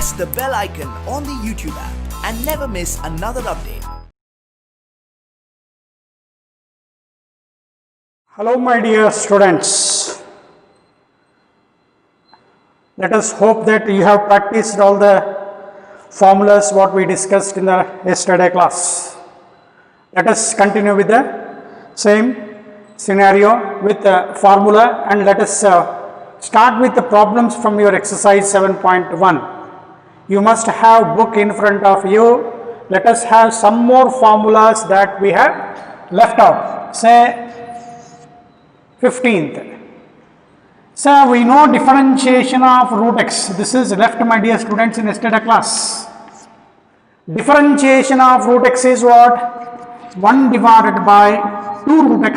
press the bell icon on the YouTube app and never miss another update. Hello my dear students, let us hope that you have practiced all the formulas what we discussed in the yesterday class. Let us continue with the same scenario with the formula, and let us start with the problems from your exercise 7.1. You must have book in front of you. Let us have some more formulas that we have left out. Say 15th. So we know differentiation of root x. This is left, my dear students, in yesterday class. Differentiation of root x is what? 1 divided by 2 root x.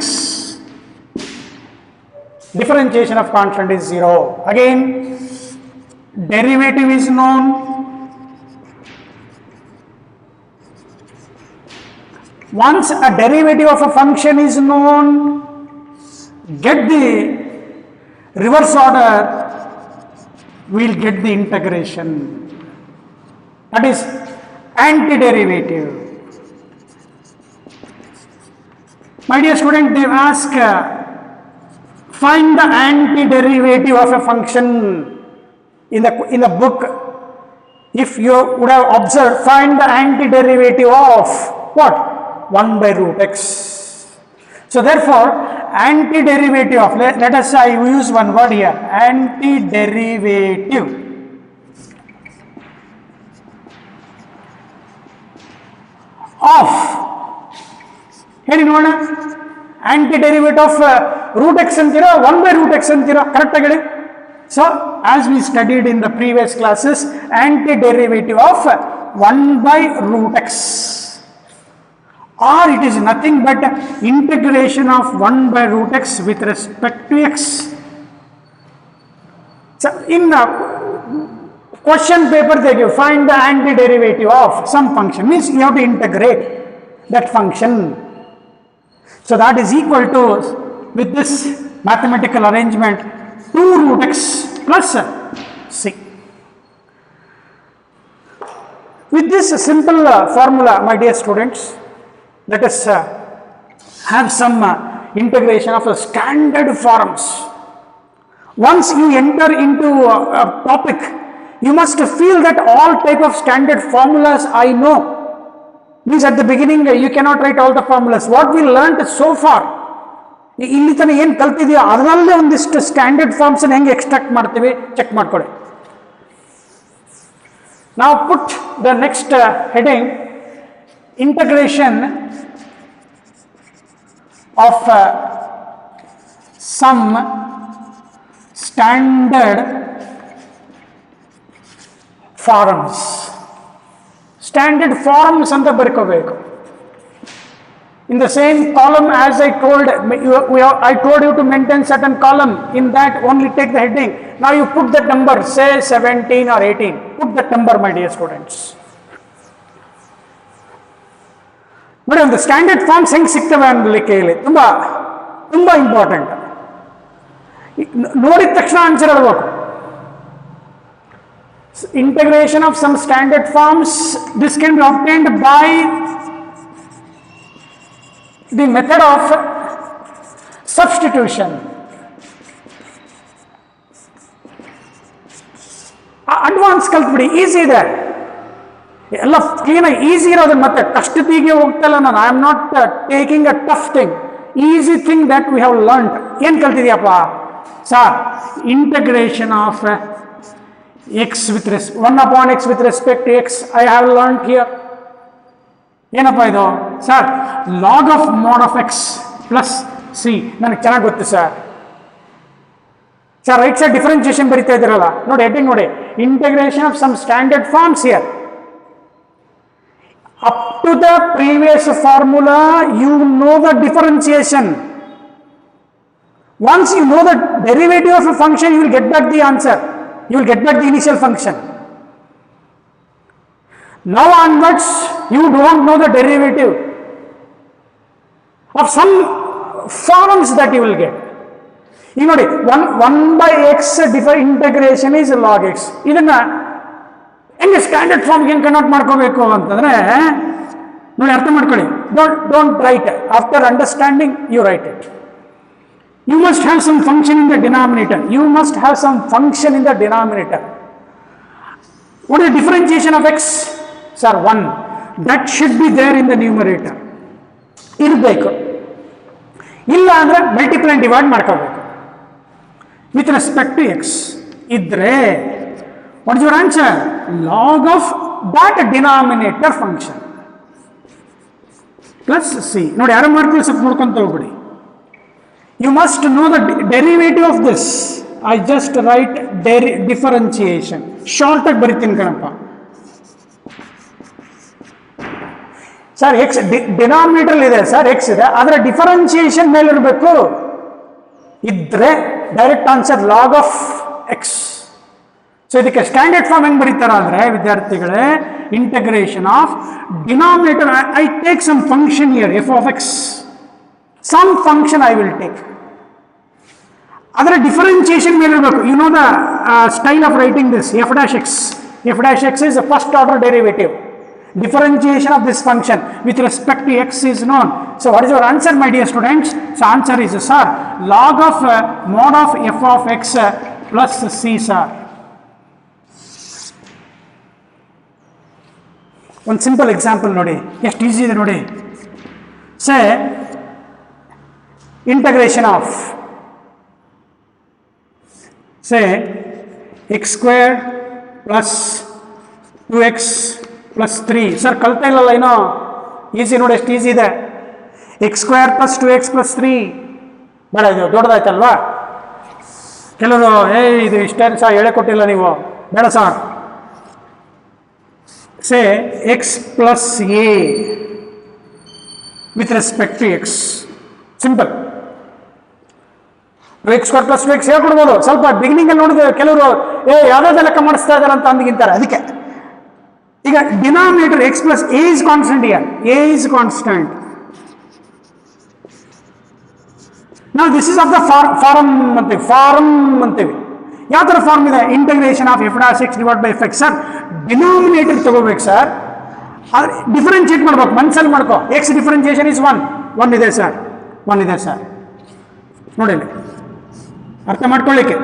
Differentiation of constant is 0. Again, derivative is known. Once a derivative of a function is known, get the reverse order, we will get the integration. That is antiderivative. My dear student, they ask, find the antiderivative of a function in the book. If you would have observed, find the antiderivative of what? 1 by root x. So therefore, antiderivative of, let us say I use one word here, antiderivative of, ಹೇಳಿ ನೋಡೋಣ, antiderivative of root x ಅಂತೀರಾ 1 by root x ಅಂತೀರಾ, correct ಆಗಿ ಹೇಳಿ. So as we studied in the previous classes, antiderivative of 1 by root x, or it is nothing but integration of 1 by root x with respect to x. So in question paper they give, find the antiderivative of some function, means you have to integrate that function. So that is equal to, with this mathematical arrangement, 2 root x plus c. With this simple formula, my dear students, let us have some integration of standard forms. Once you enter into a topic, you must feel that all type of standard formulas I know. Means at the beginning you cannot write all the formulas. What we learnt so far, ಇಲ್ಲಿ ತನಕ ಏನು ಕಲ್ತಿದೆಯೋ ಅದರಲ್ಲೇ ಒಂದಿಷ್ಟು standard forms ಹೆಂಗೆ extract ಮಾಡ್ತೀವಿ check ಮಾಡ್ಕೊಳ್ಳಿ. Now put the next heading, integration of some standard forms. Standard forms anta barkobeku. In the same column as I told you to maintain certain column, in that only take the heading. Now you put that number, say 17 or 18. Put that number, my dear students. ನೋಡಿ, ಒಂದು standard forms ಹೆಂಗೆ ಸಿಗ್ತವೆ ಅನ್ನಲಿಕ್ಕೆ ಇಲ್ಲಿ ತುಂಬ important. ನೋಡಿದ ತಕ್ಷಣ answer ಹೇಳಬೇಕು. Integration of some standard forms, this can be obtained by the method of substitution. Advance ಕಲ್ತ್ಬಿಡಿ, ಈಸಿ ಇದೆ ಎಲ್ಲ ಕ್ಲೀನಾಗಿ. ಈಸಿ ಇರೋದು ಮತ್ತೆ ಕಷ್ಟದಿಗೆ ಹೋಗ್ತಲ್ಲ ನಾನು. I am not taking a tough thing, easy thing that we have learned. ಏನು ಕಲ್ತಿದ್ಯಪ್ಪ sir? Integration of x with 1 upon x with respect to x I have learned here. ಏನಪ್ಪ ಇದು sir? Log of mod of x plus C. ನನಗೆ ಚೆನ್ನಾಗಿ ಗೊತ್ತು sir. Right side differentiation ಬರೀತಾ ಇದ್ದೀರಲ್ಲ ನೋಡಿ, ಹೆಡ್ಡಿಂಗ್ ನೋಡಿ, integration of some standard forms here. Up to the previous formula, you know the differentiation. Once you know the derivative of a function, you will get back the answer. You will get back the initial function. Now onwards, you don't know the derivative of some forms that you will get. ಈಗ ನೋಡಿ, 1 by x integration is log x. ಇದನ್ನ ಹೆಂಗೆ standard form ಹೆಂಗೆ convert ಮಾಡ್ಕೋಬೇಕು ಅಂತಂದ್ರೆ ನೋಡಿ ಅರ್ಥ ಮಾಡ್ಕೊಳ್ಳಿ. Don't write after understanding you write it. You must have some function in the denominator. You must have some function in the denominator. What is the differentiation of x? Sir, 1. That should be there in the numerator. ಇರಬೇಕು. ಇಲ್ಲ ಅಂದ್ರೆ multiply and divide ಮಾಡ್ಕೋಬೇಕು with respect to x. ಇದ್ರೆ what is your answer? Log of that denominator function plus C. ನೋಡಿ ಯಾರು ಮಾಡ್ಕೊಳ್ಳಿ, ಸ್ವಲ್ಪ ನೋಡ್ಕೊಂತ ಹೋಗ್ಬಿಡಿ. You must know the derivative of this. I just write differentiation. Short ಆಗಿ ಬರೀತೀನಿ ಕಣಪ್ಪ. ಸರ್ ಎಕ್ಸ್ ಡಿನಾಮಿನೇಟರ್ ಇದೆ ಸರ್, ಎಕ್ಸ್ ಇದೆ, ಅದರ ಡಿಫರೆನ್ಸಿಯೇಷನ್ ಮೇಲೆ ಇರಬೇಕು. ಇದ್ರೆ direct answer log of x. So ಇದಕ್ಕೆ ಸ್ಟ್ಯಾಂಡರ್ಡ್ ಫಾರ್ಮ್ ಹೆಂಗ್ ಬರೀತಾರ ಅಂದ್ರೆ ವಿದ್ಯಾರ್ಥಿಗಳೇ, integration of denominator. I take some function here, f of x. Some function I will take. ಅದರ ಡಿಫರೆನ್ಸಿಯೇಷನ್ ಮೇಲೆ ಇರಬೇಕು. You know the style of writing this. F dash x. F dash x is the first order derivative. Differentiation of this function with respect to x is known. So what is your answer, my dear students? So answer is sir, log of mod of f of x plus c, sir. One simple example ನೋಡಿ, ಎಷ್ಟು easy ಇದೆ ನೋಡಿ. Say integration of say x square plus 2x plus 3. Sir ಕಲ್ತಾ ಇಲ್ಲಲ್ಲ ಏನೋ, easy ನೋಡಿ, ಎಷ್ಟು easy ಇದೆ. x square plus 2x plus 3 ಬೇಡ, ಇದು ದೊಡ್ಡದಾಯ್ತಲ್ವಾ. ಕೆಲವರು ಇದು ಇಷ್ಟೇನು ಸಹ ಹೇಳೇ ಕೊಟ್ಟಿಲ್ಲ ನೀವು, ಬೇಡ sir. Say x plus a with respect to x. Simple. x square plus 2x ಹೇಳ್ಕೊಡ್ಬೋದು. ಸ್ವಲ್ಪ ಬಿಗಿನಿಂಗ್ ಅಲ್ಲಿ ನೋಡಿದ್ರೆ ಕೆಲವರು ಯಾವ್ದಾವ್ದು ಲೆಕ್ಕ ಮಾಡಿಸ್ತಾ ಇದಾರೆ ಅಂತ ಅಂದ್ಗಿಂತಾರೆ. ಅದಕ್ಕೆ ಈಗ denominator x plus a is constant here. a is constant. Now this is of the form ಅಂತೀವಿ. ಯಾವ ತರ ಫಾರ್ಮ್ ಇದೆ? Integration of F dash X divide by F X. Sir denominator ತಗೋಬೇಕು ಸರ್, ಡಿಫರೆನ್ಶಿಯೇಟ್ ಮಾಡ್ಬೇಕು, ಮನ್ಸಲ್ಲಿ ಮಾಡ್ಕೋ. ಎಕ್ಸ್ ಡಿಫರೆನ್ಸಿಯೇಷನ್ ಇಸ್ 1 ಇದೆ sir, 1 ಇದೆ ಸರ್. ನೋಡಿ ಅರ್ಥ ಮಾಡ್ಕೊಳ್ಳಿಕ್ಕೆ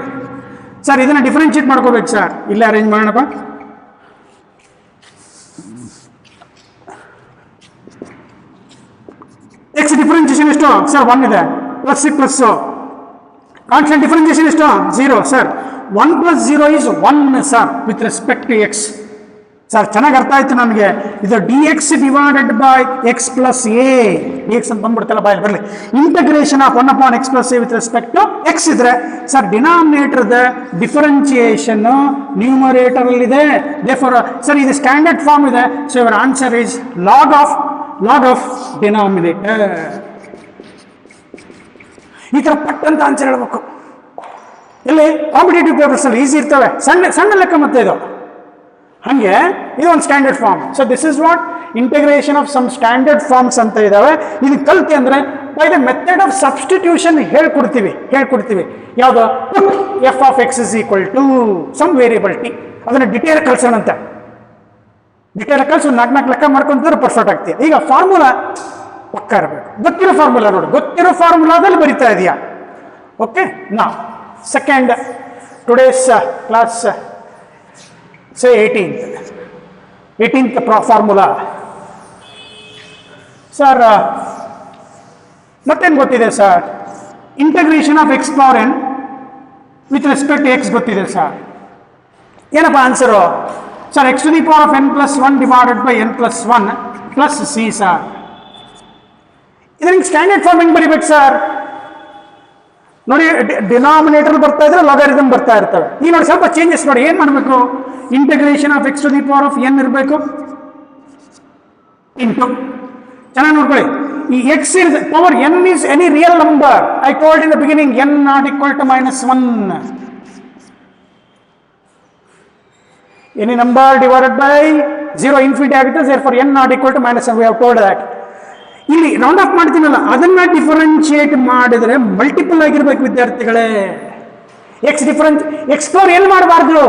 ಸರ್, ಇದನ್ನ ಡಿಫರೆನ್ಶಿಯೇಟ್ ಮಾಡ್ಕೋಬೇಕು ಸರ್. ಇಲ್ಲೇ ಅರೇಂಜ್ ಮಾಡೋಣಪ್ಪ. ಎಕ್ಸ್ ಡಿಫರೆನ್ಸಿಯೇಷನ್ ಎಷ್ಟು ಸರ್? 1 ಇದೆ. ಪ್ಲಸ್ ಪ್ಲಸ್ ಕಾನ್ಸ್ಟೆಂಟ್ ಡಿಫರೆನ್ಸಿಯೇಷನ್ ಎಷ್ಟು? 0 sir. 1 plus 0 is 1 sir with respect to x. Sir ಚೆನ್ನಾಗಿ ಅರ್ಥ ಆಯ್ತು ನನಗೆ. ಇದು d x divided by x plus a. D x ಅಂತ ಬಂದ್ಬಿಡ್ತಲ್ಲ ಬಾಯಲ್ಲಿ ಬರಲಿ. Integration of 1 upon x plus a with respect to x ಇದ್ರೆ ಸರ್ ಡಿನಾಮಿನೇಟರ್ ದ ಡಿಫರೆನ್ಸಿಯೇಷನ್ ನ್ಯೂಮರೇಟರ್ ಅಲ್ಲಿ ಇದೆ. ದೇರ್ಫೋರ್ ಸರ್ ಇದು ಸ್ಟ್ಯಾಂಡರ್ಡ್ ಫಾರ್ಮ್ ಇದೆ. So your answer is log of denominator. ಈ ತರ ಪಟ್ಟಂತ ಆನ್ಸರ್ ಹೇಳ್ಬೇಕು. ಇಲ್ಲಿ ಕಾಂಪಿಟೇಟಿವ್ ಪೇಪರ್ಸ್ ಅಲ್ಲಿ ಈಸಿ ಇರ್ತವೆ, ಸಣ್ಣ ಲೆಕ್ಕ ಮತ್ತೆ ಇದು. ಹಂಗೆ ಇದು ಒಂದು standard form. So this is what integration of some standard forms ಅಂತ ಇದಾವೆ. ಇದು ಕಲ್ತಿ ಅಂದ್ರೆ by the method of substitution ಹೇಳ್ಕೊಡ್ತೀವಿ. ಯಾವುದು? F of x is equal to some variable t. ಅದನ್ನ ಡಿಟೇಲ್ ಕಳ್ಸೋಣಂತೆ. ಡಿಟೇಲ್ ಕಳ್ಸಿ 4 ಲೆಕ್ಕ ಮಾಡ್ಕೊಂತಾರೆ ಪರ್ಫೆಕ್ಟ್ ಆಗ್ತೀಯ. ಈಗ ಫಾರ್ಮುಲಾ ಪಕ್ಕ ಇರಬೇಕು. ಗೊತ್ತಿರೋ ಫಾರ್ಮುಲಾ ನೋಡು, ಗೊತ್ತಿರೋ ಫಾರ್ಮುಲಾದಲ್ಲಿ ಬರಿತಾ ಇದೆಯಾ? ಓಕೆ. ನಾ second today's class say 18th formula. Sir ಮತ್ತೇನು ಗೊತ್ತಿದೆ ಸರ್? Integration of x power n with respect to x ಗೊತ್ತಿದೆ ಸರ್. ಏನಪ್ಪ answer? Sir x to the power of n plus 1 divided by n plus 1 plus c sir. ಇದಕ್ಕೆ standard form ಹೆಂಗೆ ಬರಿಬೇಕು sir? ನೋಡಿ denominator ಬರ್ತಾ ಇದ್ರೆ ಲಾಗರಿಥಮ್ ಬರ್ತಾ ಇರ್ತವೆ. ಈಗ ನೋಡಿ ಸ್ವಲ್ಪ ಚೇಂಜಸ್ ನೋಡಿ. ಏನು ಮಾಡಬೇಕು? Integration of x to the power of n ಇರಬೇಕು ಇಂಟು, ಚೆನ್ನಾಗಿ ನೋಡ್ಕೊಳ್ಳಿ, ಈ x is power n is any real number. I told in the beginning n not equal to -1. Any number divided by 0 infinity ಆಗುತ್ತೆ. therefore n not equal to -1. we have told that. ಇಲ್ಲಿ round of ಮಾಡ್ತೀನಲ್ಲ, ಅದನ್ನ differentiate ಮಾಡಿದ್ರೆ multiple ಆಗಿರ್ಬೇಕು ವಿದ್ಯಾರ್ಥಿಗಳೇ. X power ಎಲ್ಲಿ ಮಾಡಬಾರ್ದು?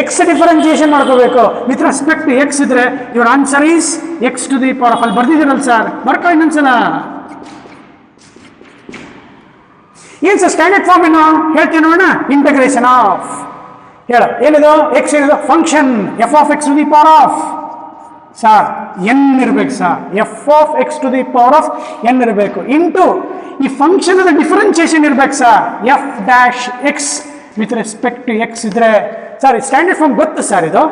X differentiation ಮಾಡ್ಕೋಬೇಕು with respect to x ಇದ್ರೆ your answer is x to the power of. ಅಲ್ಲಿ ಬರ್ದಿದ್ದೀರಲ್ಲ ಸರ್, ಬರ್ಕೊ ಇನ್ನೊಂದ್ಸಲ. ಏನ್ ಸರ್ ಸ್ಟ್ಯಾಂಡರ್ಡ್ ಫಾರ್ಮ್ ಏನು ಹೇಳ್ತೀನಿ ನೋಡೋಣ. ಇಂಟಗ್ರೇಷನ್ ಆಫ್ ಹೇಳ ಏನಿದು, ಎಕ್ಸ್ ಏನಿದು function f of x to the power of sir n ಇರ್ಬೇಕು sir, f of x to the power of n ಇರಬೇಕು ಇಂಟು ಈ ಫಂಕ್ಷನ್ ಡಿಫರೆನ್ಸಿಯೇಷನ್ ಇರ್ಬೇಕು sir, f dash x with respect to x ಇದ್ರೆ sir standard form ಗೊತ್ತು sir ಇದು.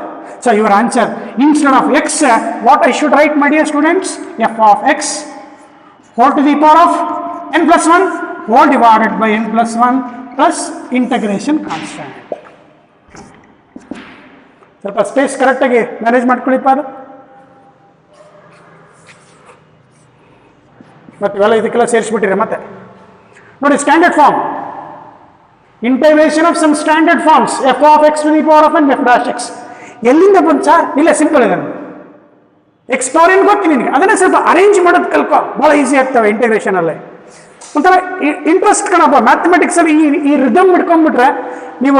So your answer instead of x what I should write my dear students, f of x whole to the power of n plus one whole divided by n plus one plus integration constant. ಸ್ವಲ್ಪ space ಕರೆಕ್ಟಾಗಿ manage ಮಾಡ್ಕೊಳ್ಳಿಪ್ಪ ಅದು. ಮತ್ತೆ ಇವೆಲ್ಲ ಇದಕ್ಕೆಲ್ಲ ಸೇರಿಸ್ಬಿಟ್ಟಿರಿ ಮತ್ತೆ ನೋಡಿ. Standard form integration of some standard forms f of x to the power of n f dash x ಎಲ್ಲಿಂದ ಬಂತು ಸರ್? ಇಲ್ಲ ಸಿಂಪಲ್ ಇದೆ, ಎಕ್ಸ್ ಪವರ್ ಏನು ಗೊತ್ತಿ ನಿನಗೆ, ಅದನ್ನೇ ಸ್ವಲ್ಪ ಅರೇಂಜ್ ಮಾಡೋದು ಕಲ್ಕೋ, ಭಾಳ ಈಸಿ ಆಗ್ತವೆ ಇಂಟಗ್ರೇಷನ್ ಅಲ್ಲೇ. ಒಂಥರ ಇಂಟ್ರೆಸ್ಟ್ ಕಣಪ್ಪ ಮ್ಯಾಥಮೆಟಿಕ್ಸ್ ಅಲ್ಲಿ ಈ ರಿದಮ್ ಹಿಡ್ಕೊಂಡ್ಬಿಟ್ರೆ ನೀವು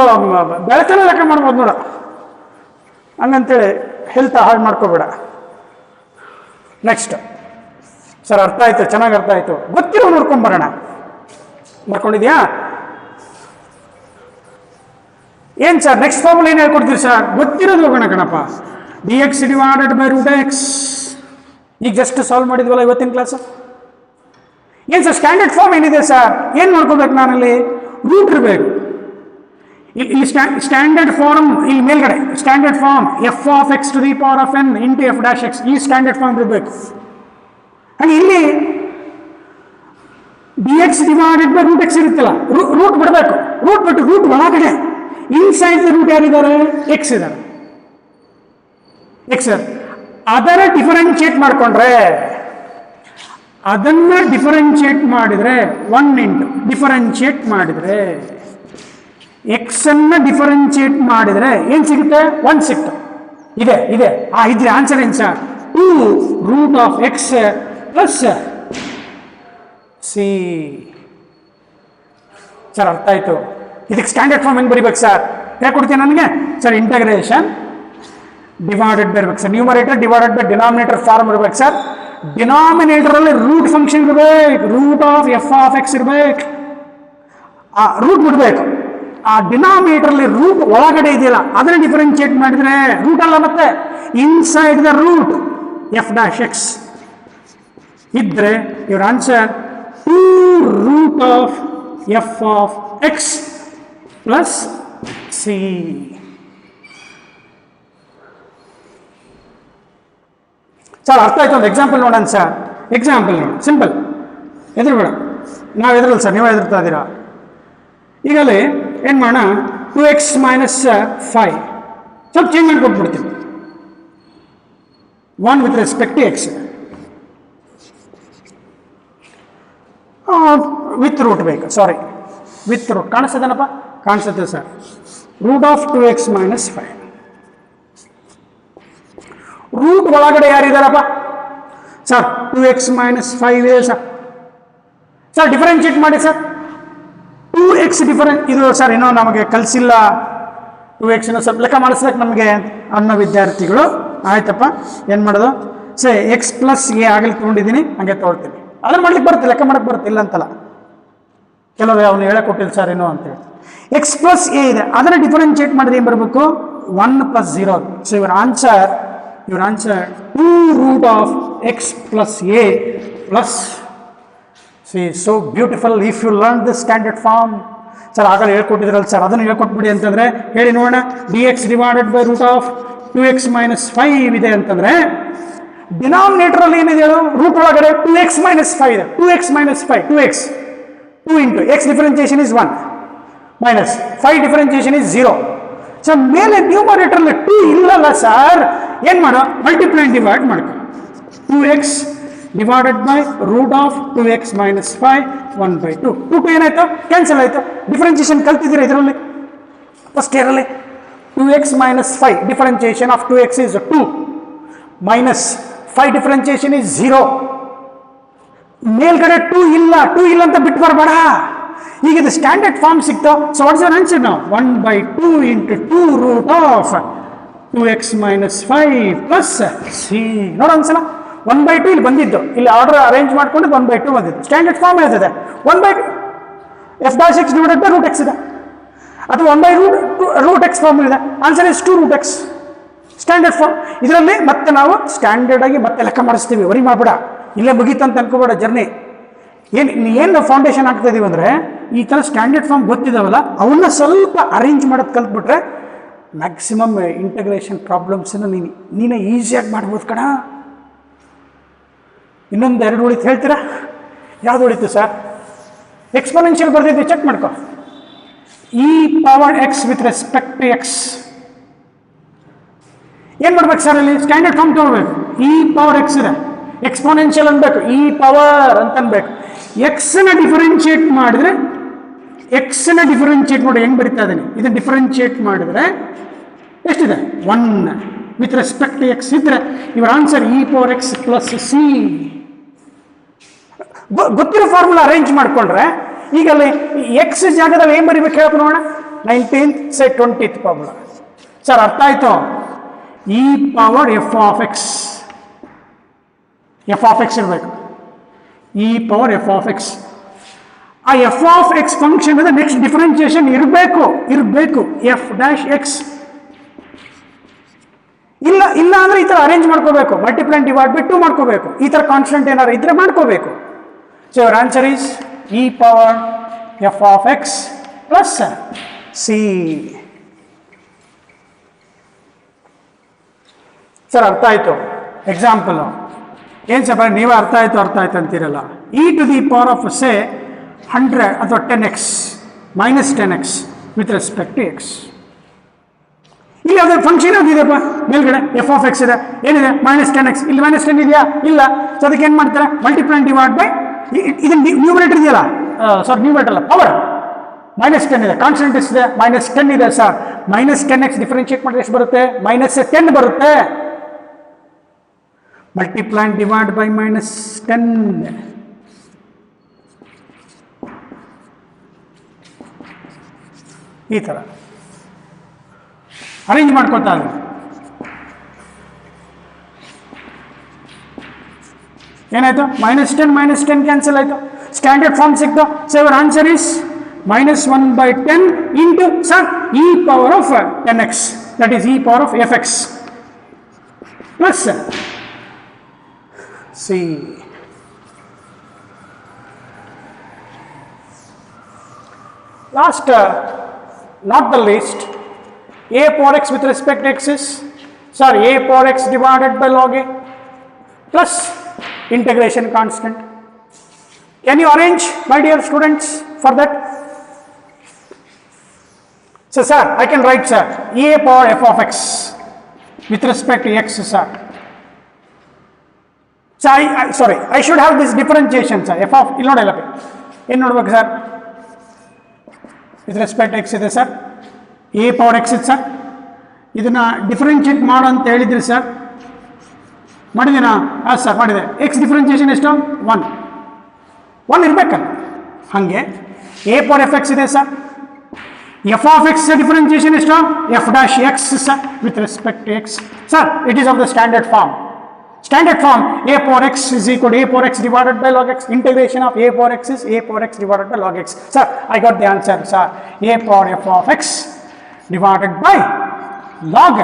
ಬೆಳತನ ಲೆಕ್ಕ ಮಾಡ್ಬೋದು ನೋಡ. ಹಂಗಂತೇಳಿ ಹೆಲ್ತ್ ಹಾಳು ಮಾಡ್ಕೋಬೇಡ. ನೆಕ್ಸ್ಟ್ ಸರ್ ಅರ್ಥ ಆಯ್ತು, ಚೆನ್ನಾಗಿ ಅರ್ಥ ಆಯ್ತು, ಗೊತ್ತಿರೋ ನೋಡ್ಕೊಂಬರೋಣ. ಬರ್ಕೊಂಡಿದ್ಯಾ? ಏನ್ ಸರ್ ನೆಕ್ಸ್ಟ್ ಫಾರ್ಮುಲಾ ಏನು ಹೇಳ್ಕೊಡ್ತೀರಿ ಸರ್? ಗೊತ್ತಿರೋದು ಹೋಗೋಣ ಕಣಪ್ಪ. D x divided by root x. ಈಗ ಜಸ್ಟ್ ಸಾಲ್ವ್ ಮಾಡಿದ್ವಲ್ಲ ಇವತ್ತಿನ ಕ್ಲಾಸ್. ಏನ್ ಸರ್ ಸ್ಟ್ಯಾಂಡರ್ಡ್ ಫಾರ್ಮ್ ಏನಿದೆ ಸರ್? ಏನ್ ಮಾಡ್ಕೋಬೇಕು ನಾನಲ್ಲಿ? ರೂಟ್ ಇರಬೇಕು. ಇಲ್ಲಿ ಸ್ಟ್ಯಾಂಡರ್ಡ್ ಫಾರ್ಮ್ ಇಲ್ಲಿ ಮೇಲ್ಗಡೆ standard form f of x to the power of n into f dash x, ಈ ಸ್ಟ್ಯಾಂಡರ್ಡ್ ಫಾರ್ಮ್ ಇರಬೇಕು. ಹಾಗೆ ಇಲ್ಲಿ d x divided by root x ಇರುತ್ತಲ್ಲ, ರೂಟ್ ಬಿಡಬೇಕು. ರೂಟ್ ಬಿಟ್ಟು ರೂಟ್ ಒಳಗಡೆ ಇನ್ಸೈಡ್ ರೂಟ್ ಯಾರಿದ್ದಾರೆ? ಎಕ್ಸ್ ಇದ್ದಾರೆ. ಎಕ್ಸ್ ಅದರ ಡಿಫರೆನ್ಶಿಯೇಟ್ ಮಾಡ್ಕೊಂಡ್ರೆ, ಅದನ್ನ ಡಿಫರೆನ್ಶಿಯೇಟ್ ಮಾಡಿದ್ರೆ 1 ಇಂಟು ಡಿಫರೆನ್ಶಿಯೇಟ್ ಮಾಡಿದ್ರೆ ಎಕ್ಸ್ ಅನ್ನ ಡಿಫರೆನ್ಶಿಯೇಟ್ ಮಾಡಿದ್ರೆ ಏನ್ ಸಿಗುತ್ತೆ? 1 ಸಿಕ್ತು. ಇದೆ ಇದ್ರೆ ಆನ್ಸರ್ ಏನ್ sir? 2 root of x plus c. Sir ಅರ್ಥ ಆಯ್ತು. ಇದಕ್ಕೆ ಸ್ಟ್ಯಾಂಡರ್ಡ್ ಫಾರ್ಮ್ ಹೆಂಗ್ ಬರಿಬೇಕು ಸರ್? ಯಾಕೆ ಕೊಡ್ತೀನಿ ನನಗೆ ಸರ್? ಇಂಟಗ್ರೇಷನ್ ಡಿವೈಡೆಡ್ ಬೈ ಇರ್ಬೇಕು sir, numerator divided by denominator form ಇರ್ಬೇಕು ಸರ್. ಡಿನಾಮಿನೇಟರ್ ಅಲ್ಲಿ ರೂಟ್ ಫಂಕ್ಷನ್ ಇರಬೇಕು, root of f of x ಇರ್ಬೇಕು. ಆ ರೂಟ್ ಬಿಡ್ಬೇಕು. ಆ ಡಿನಾಮಿನೇಟರ್ ಅಲ್ಲಿ ರೂಟ್ ಒಳಗಡೆ ಇದೆಯಲ್ಲ ಅದನ್ನ ಡಿಫರೆನ್ಶಿಯೇಟ್ ಮಾಡಿದ್ರೆ ರೂಟ್ ಅಲ್ಲ, ಮತ್ತೆ inside the root f dash x ಇದ್ರೆ your answer 2 root of f of x plus c. Sir ಅರ್ಥ ಆಯ್ತು? ಒಂದು ಎಕ್ಸಾಂಪಲ್ ನೋಡೋಣ ಸರ್. ಎಕ್ಸಾಂಪಲ್ ನೋಡಿ, ಸಿಂಪಲ್, ಎದುರುಬೇಡ. ನಾವು ಎದುರಲ್ಲ ಸರ್, ನೀವು ಎದುರ್ತಾ ಇದ್ದೀರಾ. ಈಗಲೇ ಏನು ಮಾಡೋಣ? 2x ಮೈನಸ್ 5 ಸ್ವಲ್ಪ ಚೇಂಜ್ ಮಾಡಿ ಕೊಟ್ಬಿಡ್ತೀವಿ. 1 with respect to x with root ಬೇಕು. ಸಾರಿ, ವಿತ್ ರೂಟ್ ಕಾಣಿಸ್ತದೇನಪ್ಪ? ಕಾಣಿಸುತ್ತೆ sir. Root of 2x minus 5. Root ಒಳಗಡೆ ಯಾರಿದಾರಪ್ಪ ಸರ್? 2x ಮೈನಸ್ 5 ಇದೆ ಸರ್. ಸರ್ ಡಿಫರೆನ್ಶಿಯೇಟ್ ಮಾಡಿ ಸರ್. 2x ಡಿಫರೆನ್ಸ್ ಇದು ಸರ್ ಏನೋ ನಮಗೆ ಕಲಿಸಿಲ್ಲ. 2x ಸ್ವಲ್ಪ ಲೆಕ್ಕ ಮಾಡಿಸ್ಬೇಕು ನಮಗೆ ಅನ್ನೋ ವಿದ್ಯಾರ್ಥಿಗಳು. ಆಯ್ತಪ್ಪ, ಏನು ಮಾಡೋದು? ಸೇ ಎಕ್ಸ್ ಪ್ಲಸ್ ಎ ಆಗಲಿ ತೊಗೊಂಡಿದ್ದೀನಿ, ಹಂಗೆ ತೊಗೊಳ್ತೀನಿ. ಅದನ್ನು ಮಾಡ್ಲಿಕ್ಕೆ ಬರುತ್ತೆ, ಲೆಕ್ಕ ಮಾಡಕ್ಕೆ ಬರುತ್ತೆ, ಇಲ್ಲ ಅಂತಲ್ಲ. ಕೆಲವರು ಅವನು ಹೇಳಕ್ ಕೊಟ್ಟಿಲ್ಲ ಸರ್ ಏನೋ ಅಂತೇಳಿ. ಎಕ್ಸ್ ಪ್ಲಸ್ ಎ ಇದೆ, ಅದನ್ನು ಡಿಫರೆನ್ಶಿಯೇಟ್ ಮಾಡಿದ್ರೆ ಏನು ಬರಬೇಕು? 1 plus 0. So your answer 2 root of x plus a plus c. So beautiful if you learn the standard form. Sir ಆಗಲೇ ಹೇಳ್ಕೊಟ್ಟಿದ್ರಲ್ಲ ಸರ್, ಅದನ್ನು ಹೇಳ್ಕೊಟ್ಬಿಡಿ ಅಂತಂದ್ರೆ ಹೇಳಿ ನೋಡೋಣ. D x divided by root of 2x minus 5 ಇದೆ ಅಂತಂದ್ರೆ ಡಿನಾಮಿನೇಟರ್ ಅಲ್ಲಿ ಏನಿದೆ ಹೇಳು? ರೂಟ್ ಒಳಗಡೆ 2x ಮೈನಸ್ 5 ಇದೆ. 2x minus 5 2x 2 into X differentiation is 1 minus 5 differentiation is 0. So ಮೇಲೆ ನ್ಯೂಮರೇಟರ್ ಅಲ್ಲಿ 2 ಇಲ್ಲಲ್ಲ ಸರ್, ಏನ್ ಮಾಡೋ? ಮಲ್ಟಿಪ್ಲೈ ಡಿವೈಡ್ ಮಾಡ್ಕೊ. 2x divided by root of 2x minus 5 1/2. 2 ಏನಾಯ್ತು? ಕ್ಯಾನ್ಸಲ್ ಆಯ್ತು. ಡಿಫರೆನ್ಸಿಯೇಷನ್ ಕಲ್ತಿದ್ದೀರಾ ಇದರಲ್ಲಿ ಫಸ್ಟ್ ಇಯರಲ್ಲಿ. 2x minus 5 differentiation of 2x is 2 minus 5 differentiation is 0. ಮೇಲ್ಗಡೆ 2 ಇಲ್ಲ ಅಂತ ಬಿಟ್ಟು ಬರಬೇಡ. ಈಗ ಇದು ಸ್ಟ್ಯಾಂಡರ್ಡ್ ಫಾರ್ಮ್ ಸಿಕ್ತು. ಸೊ ವಾಟ್ಸ್ ಯುವರ್ ಆನ್ಸರ್ ನಾವು 1/2 into 2 root of 2x minus 5 plus c. ನೋಡ ಒಂದ್ಸಲ 1/2 ಇಲ್ಲಿ ಬಂದಿದ್ದು, ಇಲ್ಲಿ ಆರ್ಡರ್ ಅರೇಂಜ್ ಮಾಡ್ಕೊಂಡು 1/2 ಬಂದಿದ್ದು. ಸ್ಟ್ಯಾಂಡರ್ಡ್ ಫಾರ್ಮ್ ಇರ್ತದೆ 1/2 f dash x divided by root x ಇದೆ, ಅಥವಾ 1/root x ಫಾರ್ಮ್ ಇದೆ. Answer is 2 root x. Standard form. ಇದರಲ್ಲಿ ಮತ್ತೆ ನಾವು ಸ್ಟ್ಯಾಂಡರ್ಡ್ ಆಗಿ ಮತ್ತೆ ಲೆಕ್ಕ ಮಾಡಿಸ್ತೀವಿ, ವರಿ ಮಾಡಬೇಡ, ಇಲ್ಲೇ ಮುಗೀತಂತ ಅನ್ಕೋಬೇಡ ಜರ್ನಿ. ಏನು ಫೌಂಡೇಶನ್ ಆಗ್ತಾ ಇದೀವಿ ಅಂದರೆ ಈ ಥರ ಸ್ಟ್ಯಾಂಡರ್ಡ್ ಫಾರ್ಮ್ ಗೊತ್ತಿದ್ದಾವಲ್ಲ ಅವನ್ನ ಸ್ವಲ್ಪ ಅರೇಂಜ್ ಮಾಡೋದು ಕಲ್ತ್ಬಿಟ್ರೆ ಮ್ಯಾಕ್ಸಿಮಮ್ ಇಂಟಗ್ರೇಷನ್ ಪ್ರಾಬ್ಲಮ್ಸನ್ನು ನೀನು ಈಸಿಯಾಗಿ ಮಾಡ್ಬೋದು ಕಣ. ಇನ್ನೊಂದು 2 ಉಳಿತು ಹೇಳ್ತೀರಾ? ಯಾವ್ದು ಉಳಿತು ಸರ್? ಎಕ್ಸ್ಪೋನೆನ್ಷಿಯಲ್ ಬರ್ದಿದ್ವಿ, ಚೆಕ್ ಮಾಡ್ಕೊ. e power x with respect to x. ಏನು ಮಾಡ್ಬೇಕು ಸರ್? ಅಲ್ಲಿ ಸ್ಟ್ಯಾಂಡರ್ಡ್ ಫಾರ್ಮ್ ತಗೋಬೇಕು. e ಪವರ್ ಎಕ್ಸ್ ಇದೆ, ಎಕ್ಸ್ಪೋನೆನ್ಷಿಯಲ್ ಅನ್ಬೇಕು, e ಪವರ್ ಅಂತ ಅನ್ಬೇಕು. ಎಕ್ಸ್ನ ಡಿಫರೆನ್ಶಿಯೇಟ್ ಮಾಡಿದ್ರೆ, ಎಕ್ಸ್ನ ಡಿಫರೆನ್ಶಿಯೇಟ್ ಮಾಡಿ ಹೆಂಗೆ ಬರಿತಾ ಇದ್ದೀನಿ, ಇದನ್ನು ಡಿಫರೆನ್ಶಿಯೇಟ್ ಮಾಡಿದ್ರೆ ಎಷ್ಟಿದೆ? 1 ವಿತ್ ರೆಸ್ಪೆಕ್ಟ್ ಟು ಎಕ್ಸ್ ಇದ್ರೆ ಇವರ answer e power X plus C. ಗೊತ್ತಿರೋ ಫಾರ್ಮುಲಾ ಅರೇಂಜ್ ಮಾಡ್ಕೊಂಡ್ರೆ ಈಗ ಅಲ್ಲಿ ಎಕ್ಸ್ ಜಾಗದಲ್ಲಿ ಏನು ಬರಿಬೇಕು ಹೇಳಪ್ಪ ನೋಡೋಣ? 19th ಸೆ 20th ಫಾರ್ಮುಲಾ. ಸರ್ ಅರ್ಥ ಆಯ್ತು? e power f of X, F of X ಇರಬೇಕು. e power f of X. ಆ ಎಫ್ ಆಫ್ ಎಕ್ಸ್ ಫಂಕ್ಷನ್ ಅಂದರೆ ನೆಕ್ಸ್ಟ್ ಡಿಫರೆನ್ಷಿಯೇಷನ್ ಇರಬೇಕು ಎಫ್ ಡ್ಯಾಶ್ ಎಕ್ಸ್. ಇಲ್ಲ ಅಂದ್ರೆ ಈ ಥರ ಅರೇಂಜ್ ಮಾಡ್ಕೋಬೇಕು, ಮಲ್ಟಿಪ್ಲೈ ಅಂಡ್ ಡಿವೈಡ್ ಬೈ 2 ಮಾಡ್ಕೋಬೇಕು. ಈ ಥರ ಕಾನ್ಸ್ಟೆಂಟ್ ಏನಾದ್ರು ಇದ್ರೆ ಮಾಡ್ಕೋಬೇಕು. So your answer is e power f of x plus c. Sir ಅರ್ಥ ಆಯ್ತು? ಎಕ್ಸಾಂಪಲ್ ಏನು ಸರ್ ನೀವೇ ಅರ್ಥ ಆಯ್ತು ಅಂತೀರಲ್ಲ. e to the power of say 100 ಅಥವಾ 10x minus 10x with respect to x. ಇಲ್ಲಿ ಯಾವುದೇ ಫಂಕ್ಷನ್ ಯಾವುದಿದೆಯಪ್ಪ? ಮೇಲ್ಗಡೆ ಎಫ್ ಆಫ್ ಎಕ್ಸ್ ಇದೆ, ಏನಿದೆ? Minus 10x. ಇಲ್ಲಿ ಮೈನಸ್ 10 ಇದೆಯಾ? ಇಲ್ಲ. ಸೊ ಅದಕ್ಕೆ ಏನು ಮಾಡ್ತಾರೆ? ಮಲ್ಟಿಪ್ಲೈ ಅಂಡ್ ಡಿವೈಡ್ ಬೈ, ಇದು ನ್ಯೂಮರೇಟರ್ ಇದೆಯಲ್ಲ, ನ್ಯೂಮರೇಟರ್ ಅಲ್ಲ, ಪವರ್. ಮೈನಸ್ 10 ಇದೆ, ಕಾನ್ಸ್ಟೆಂಟ್ ಇದೆ, ಮೈನಸ್ 10 ಇದೆ ಸರ್. ಮೈನಸ್ 10x ಡಿಫರೆನ್ಶಿಯೇಟ್ ಮಾಡಿದ್ರೆ ಎಷ್ಟು ಬರುತ್ತೆ? ಮೈನಸ್ 10 ಬರುತ್ತೆ. Multiply and divide by minus 10. ಈ ಥರ ಅರೇಂಜ್ ಮಾಡ್ಕೊತಾ ಇದ್ದೀವಿ. ಏನಾಯ್ತು? ಮೈನಸ್ 10 ಕ್ಯಾನ್ಸಲ್ ಆಯಿತು, ಸ್ಟ್ಯಾಂಡರ್ಡ್ ಫಾರ್ಮ್ ಸಿಕ್ತು. So your answer is -1/10 into sir e power of 10x, that is e power of F X plus C. Last, not the least, a power x with respect to x is, sorry, a power x divided by log a plus integration constant. Can you arrange, my dear students, for that? So sir, I can write, sir, a power f of x with respect to x, sir. So I should have this differentiation, sir. f of illo nodalappi ಏನು ನೋಡ್ಬೇಕು sir? With respect X ಇದೆ sir, A power x ಇದೆ sir. ಇದನ್ನು differentiate ಮಾಡು ಅಂತ ಹೇಳಿದ್ರಿ sir, ಮಾಡಿದ್ದೀನಾ? ಹಾಂ sir ಮಾಡಿದೆ. ಎಕ್ಸ್ ಡಿಫರೆನ್ಷಿಯೇಷನ್ ಎಷ್ಟು? 1 ಇರಬೇಕಲ್ಲ. ಹಾಗೆ ಎ ಪವರ್ ಎಫ್ ಎಕ್ಸ್ ಇದೆ sir. F of x differentiation ಎಷ್ಟು? F dash x sir with respect to x. Sir it is of the standard form. Standard form, a power x is equal to a power x divided by log x. Integration of a power x is a power x divided by log x. Sir, I got the answer, sir. A power f of x divided by log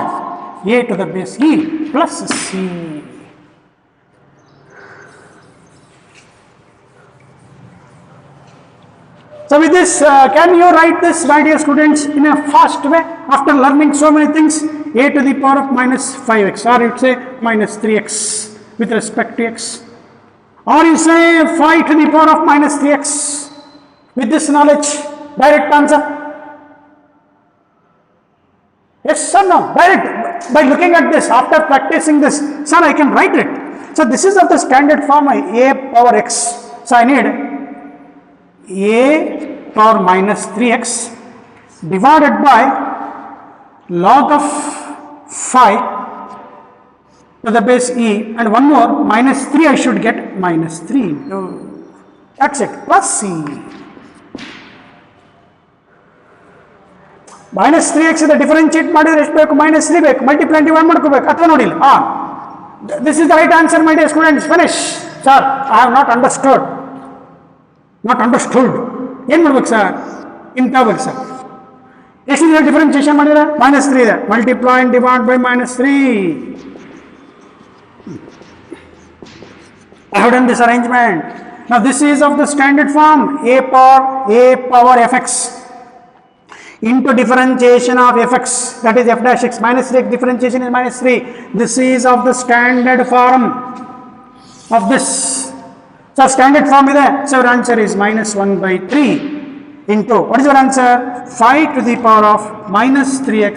a to the base e plus c. So with this, can you write this, my dear students, in a fast way after learning so many things? A to the power of minus 5x, or you say minus 3x with respect to x, or you say 5 to the power of minus 3x. With this knowledge, direct answer? Yes or no? Direct. By looking at this, after practicing this, sir, I can write it. So this is of the standard form, a power x. So I need a power minus 3x divided by log of 5 to the base e, and one more minus 3 I should get, minus 3 into, that's it, plus c. minus 3x ಇದೆ differentiate ಮಾಡಿದ್ರೆ ಎಷ್ಟು ಬೇಕು minus 3 ಬೇಕು multiply divide ಮಾಡ್ಕೋಬೇಕು ಅಥವಾ ನೋಡಿಲ್ಲ this is the right answer my dear students finish sir I have not understood ಏನು ಮಾಡ್ಬೇಕು ಸರ್ ಇಂತಾಗಬೇಕು ಸರ್ ಎಷ್ಟಿದೆ ಡಿಫರೆನ್ಶಿಯೇಷನ್ ಮಾಡಿದ್ರೆ minus 3 ಇದೆ multiply divide by minus 3 I have done this arrangement. Now this is of the standard form a power fx into differentiation of fx, that is f dash x minus 3x differentiation is minus 3. This is of the standard form of this. So standard form is there. So your answer is minus 1 by 3 into, what is your answer? 5 to the power of minus 3x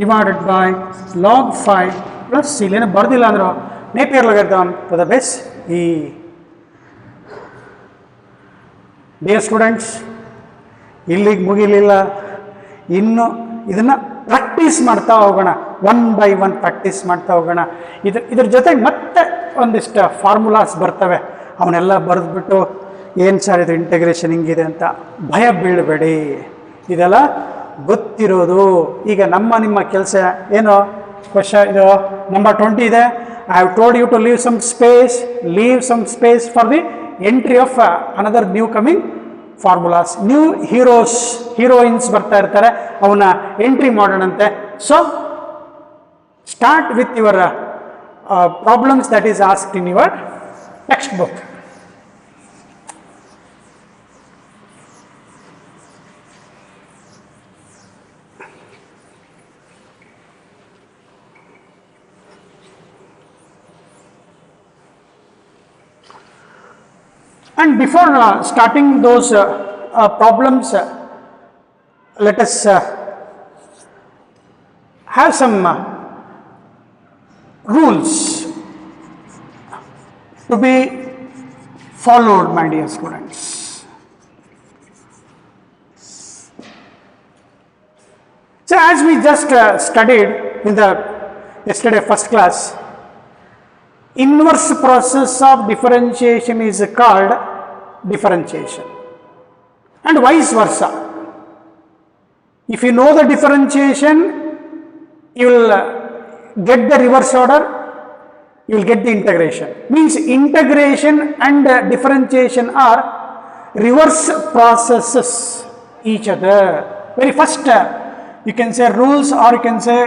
divided by log 5 plus c. Lena bardilla andro Napier logarithm to the base e. Dear students, ಇಲ್ಲಿಗೆ ಮುಗಿಲಿಲ್ಲ, ಇನ್ನು ಇದನ್ನು practice ಮಾಡ್ತಾ ಹೋಗೋಣ, 1 by 1 practice ಮಾಡ್ತಾ ಹೋಗೋಣ. ಇದ್ರ ಜೊತೆಗೆ ಮತ್ತೆ ಒಂದಿಷ್ಟು ಫಾರ್ಮುಲಾಸ್ ಬರ್ತವೆ, ಅವನ್ನೆಲ್ಲ ಬರೆದ್ಬಿಟ್ಟು ಏನು ಸರ್ ಇದು ಇಂಟಗ್ರೇಷನ್ ಹಿಂಗಿದೆ ಅಂತ ಭಯ ಬೀಳಬೇಡಿ, ಇದೆಲ್ಲ ಗೊತ್ತಿರೋದು. ಈಗ ನಿಮ್ಮ ಕೆಲಸ ಏನು, ಕ್ವಶನ್ ಇದು ನಂಬರ್ 20 ಇದೆ. I have told you to leave some space for the entry of another new coming formulas. New heroines ಬರ್ತಾ ಇರ್ತಾರೆ, ಅವನ್ನ entry ಮಾಡೋಣಂತೆ. So start with your problems that is asked in your textbook. And before starting those problems, let us have some rules to be followed, my dear students. So as we just studied in the yesterday first class, inverse process of differentiation is called differentiation, and vice versa. If you know the differentiation, you will get the reverse order, you will get the integration. Means integration and differentiation are reverse processes each other. Very first you can say rules, or you can say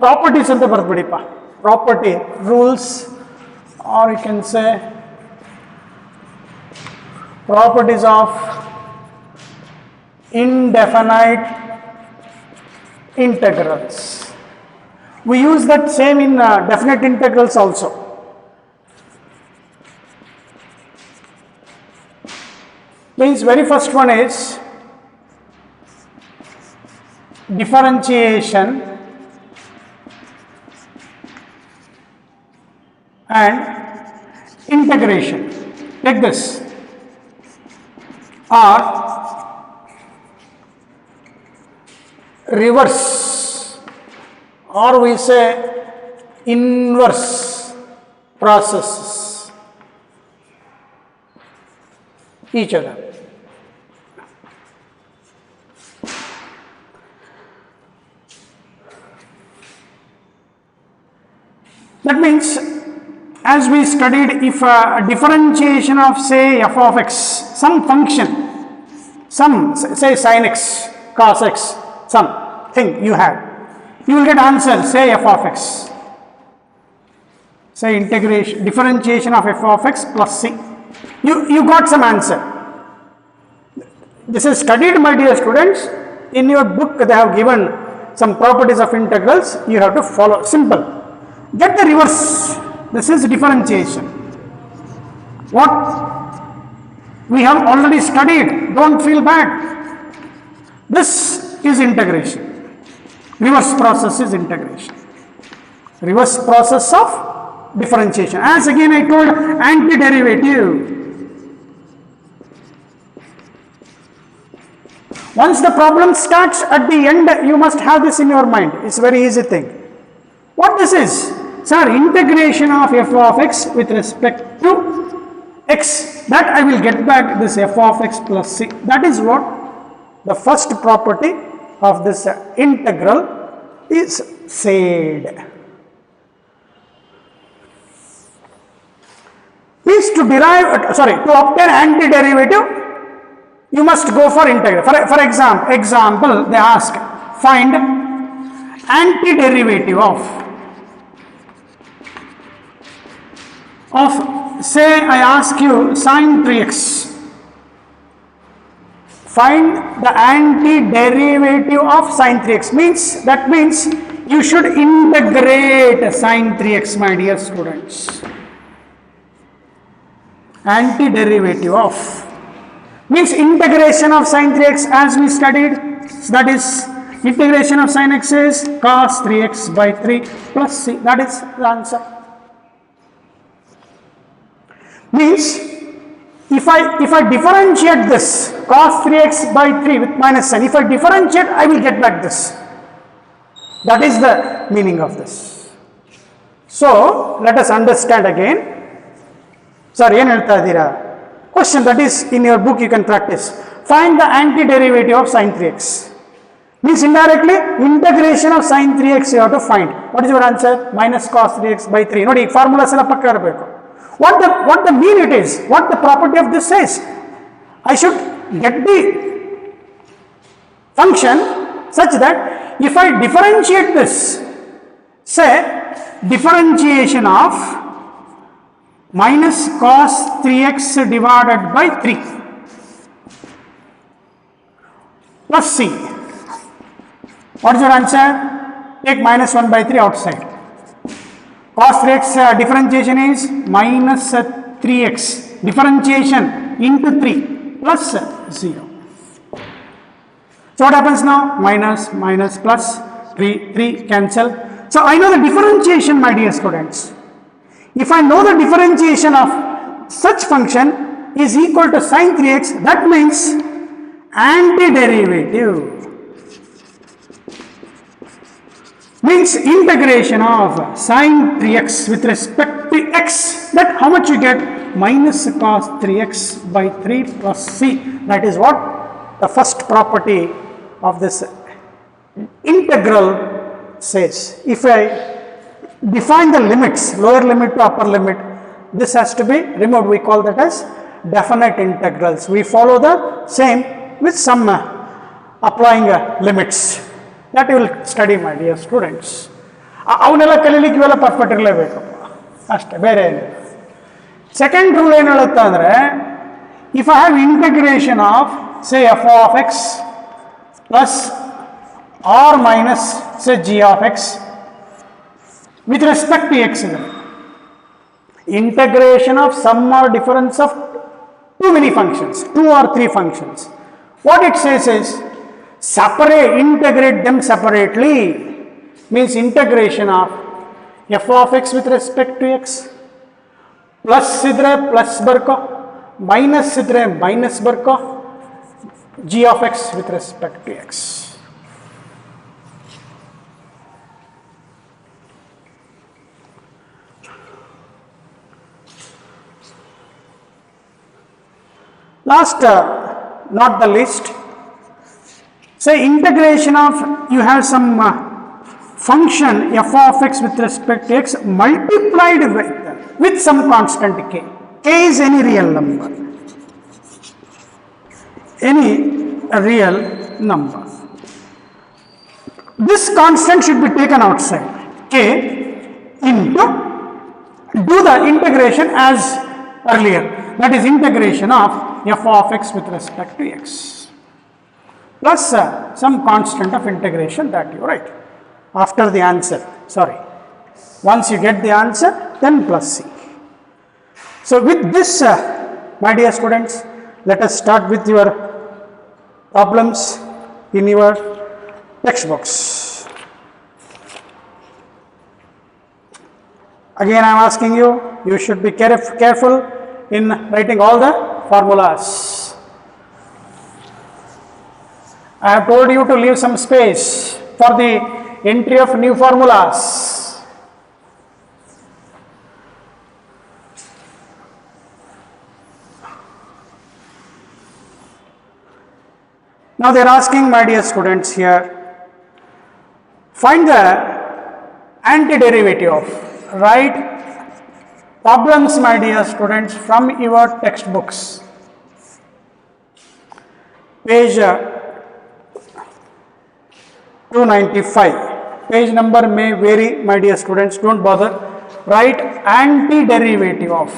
properties anta barbidipa, property rules, or you can say properties of indefinite integrals. We use that same in definite integrals also. Means very first one is differentiation and integration. Take this, or reverse, or we say inverse processes each other. That means, as we studied, if a differentiation of say f of x, some function, some say sin x, cos x, something you have, you will get answer say f of x, say integration, differentiation of f of x plus c, you got some answer. This is studied, my dear students. In your book they have given some properties of integrals, you have to follow. Simple. Get the reverse. This is differentiation. What we have already studied, don't feel bad. This is integration. Reverse process is integration. Reverse process of differentiation. As again I told, antiderivative. Once the problem starts, at the end you must have this in your mind. It's a very easy thing. What this is? Sir, integration of f of x with respect to x, that I will get back this f of x plus c. That is what the first property of this integral is said. Means to obtain antiderivative, you must go for integral. For example, they ask, find antiderivative of say I ask you sine 3x. Find the antiderivative of sine 3x. Means you should integrate sine 3x, my dear students. Antiderivative of means integration of sine 3x as we studied, that is integration of sine x is cos 3x by 3 plus c, that is the answer. Means if I differentiate this cos 3x by 3 with minus sign, if I differentiate, I will get back this. That is the meaning of this. So let us understand again. Sorry, ಏನು ಹೇಳ್ತಾ ಇದ್ದೀರಾ? Question that is in your book you can practice. Find the antiderivative of sine 3x. Means indirectly integration of sine 3x you have to find. What is your answer? Minus cos 3x by 3. ನೋಡಿ ಈ formulas ಎಲ್ಲ ಪಕ್ಕ ಇರಬೇಕು. What the mean it is? What the property of this says? I should get the function such that if I differentiate this, say differentiation of minus cos 3x divided by 3 plus c. What is your answer? Take minus 1 by 3 outside. Cos 3x differentiation is minus 3x. Differentiation into 3 plus 0. So what happens now? Minus plus 3 cancel. So I know the differentiation, my dear students. If I know the differentiation of such function is equal to sine 3x, that means antiderivative means integration of sine 3x with respect to x, that how much you get? Minus cos 3x by 3 plus c. That is what the first property of this integral says. If I define the limits, lower limit to upper limit, this has to be removed. We call that as definite integrals. We follow the same with some applying limits. That you will study, my dear students. ಅವನ್ನೆಲ್ಲ ಕಲೀಲಿಕ್ಕೆ ಇವೆಲ್ಲ perfect ಇರಲೇಬೇಕಪ್ಪ, ಅಷ್ಟೇ, ಬೇರೆ ಏನಿಲ್ಲ. Second rule ಏನು ಹೇಳುತ್ತೆ ಅಂದರೆ, if I have integration of say f of x plus or minus say g of x with respect to x, integration of sum or difference of too many functions, 2 or 3 functions. What it says is integrate them separately, means integration of f of x with respect to x, plus idre plus barko, minus idre minus barko, g of x with respect to x. Last, not the least, say integration of, you have some function f of x with respect to x multiplied with some constant k. K is any real number. Any real number. This constant should be taken outside. K into, do the integration as earlier. That is integration of f of x with respect to x plus some constant of integration that you write after the answer. Sorry, once you get the answer, then plus c. So with this, my dear students, let us start with your problems in your textbooks. Again, I am asking you, you should be careful in writing all the formulas. I have told you to leave some space for the entry of new formulas. Now they are asking, my dear students, here, find the antiderivative of, write problems, my dear students, from your textbooks. Page 295. Page number may vary, my dear students, don't bother. Write antiderivative of.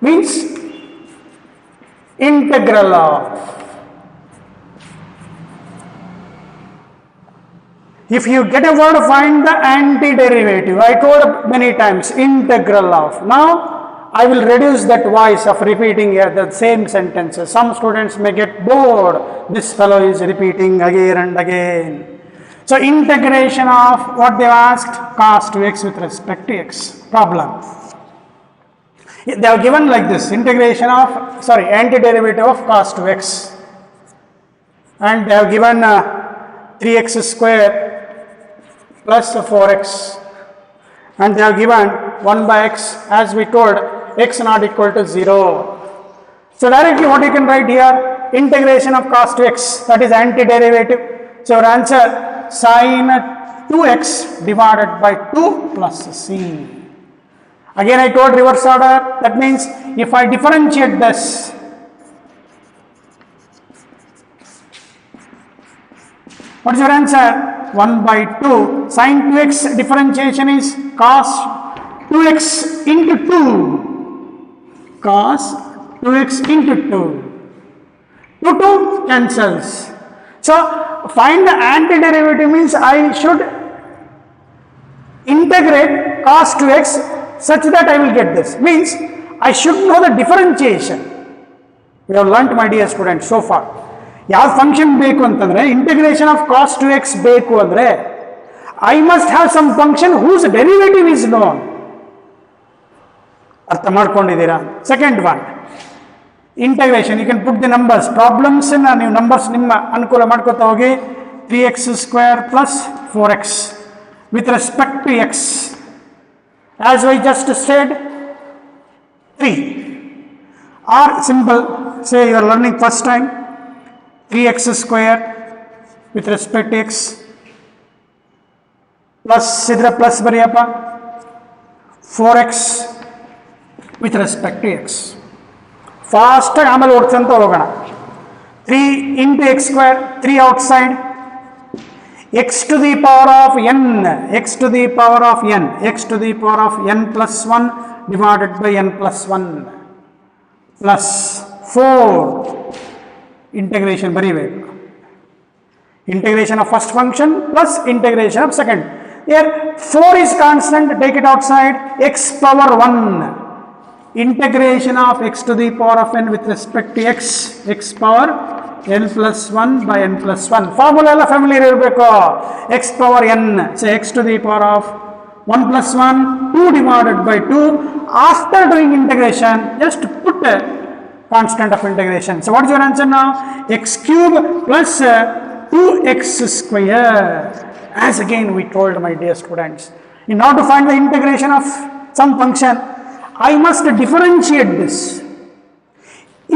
Means integral of. If you get a word, find the antiderivative. I told many times, integral of. Now, I will reduce that voice of repeating here the same sentences. Some students may get bored. This fellow is repeating again and again. So, integration of what they asked, cos to x with respect to x. Problem. They are given like this, antiderivative of cos to x. And they have given 3x square plus 4x. And they have given 1 by x, as we told, x not equal to 0. So directly what you can write here, integration of cos to x, that is antiderivative. So your answer, sin 2x divided by 2 plus c. Again I told reverse order, that means if I differentiate this, what is your answer? 1 by 2. Sin 2x differentiation is cos 2x into 2. Cos 2x into 2. 2 cancels. So find the antiderivative means I should integrate cos 2x such that I will get this. Means I should know the differentiation. We have learnt, my dear students, so far. ಯಾವ function ಬೇಕು ಅಂತಂದ್ರೆ integration of cos two x ಬೇಕು ಅಂದ್ರೆ I must have some function whose derivative is known. ಅರ್ಥ ಮಾಡ್ಕೊಂಡಿದ್ದೀರಾ? Second one, integration. You can put the numbers. Problems ನೀವು numbers ನಿಮ್ಮ ಅನುಕೂಲ ಮಾಡ್ಕೊತಾ ಹೋಗಿ. 3x square plus 4x with respect to x. As I just said, 3. Or simple, say you are learning first time, 3x square with respect to x plus sidra plus bariyappa 4x with respect to x. Fast ಆಮೇಲೆ ಓಡ್ಸಂತ ಹೋಗೋಣ. 3 into x square, 3 outside, x to the power of n, x to the power of n, x to the power of n plus 1 divided by n plus 1 plus 4. Integration very well. Integration of first function plus integration of second. Here 4 is constant, take it outside, x power 1. Integration of x to the power of n with respect to x, x power n plus 1 by n plus 1. Formula ಎಲ್ಲ familiar ಇರಬೇಕು. x power n, so x to the power of 1 plus 1, 2 divided by 2. After doing integration, just put a constant of integration. So what is your answer now? X cube plus 2x square. As again we told, my dear students, in order to find the integration of some function, I must differentiate this.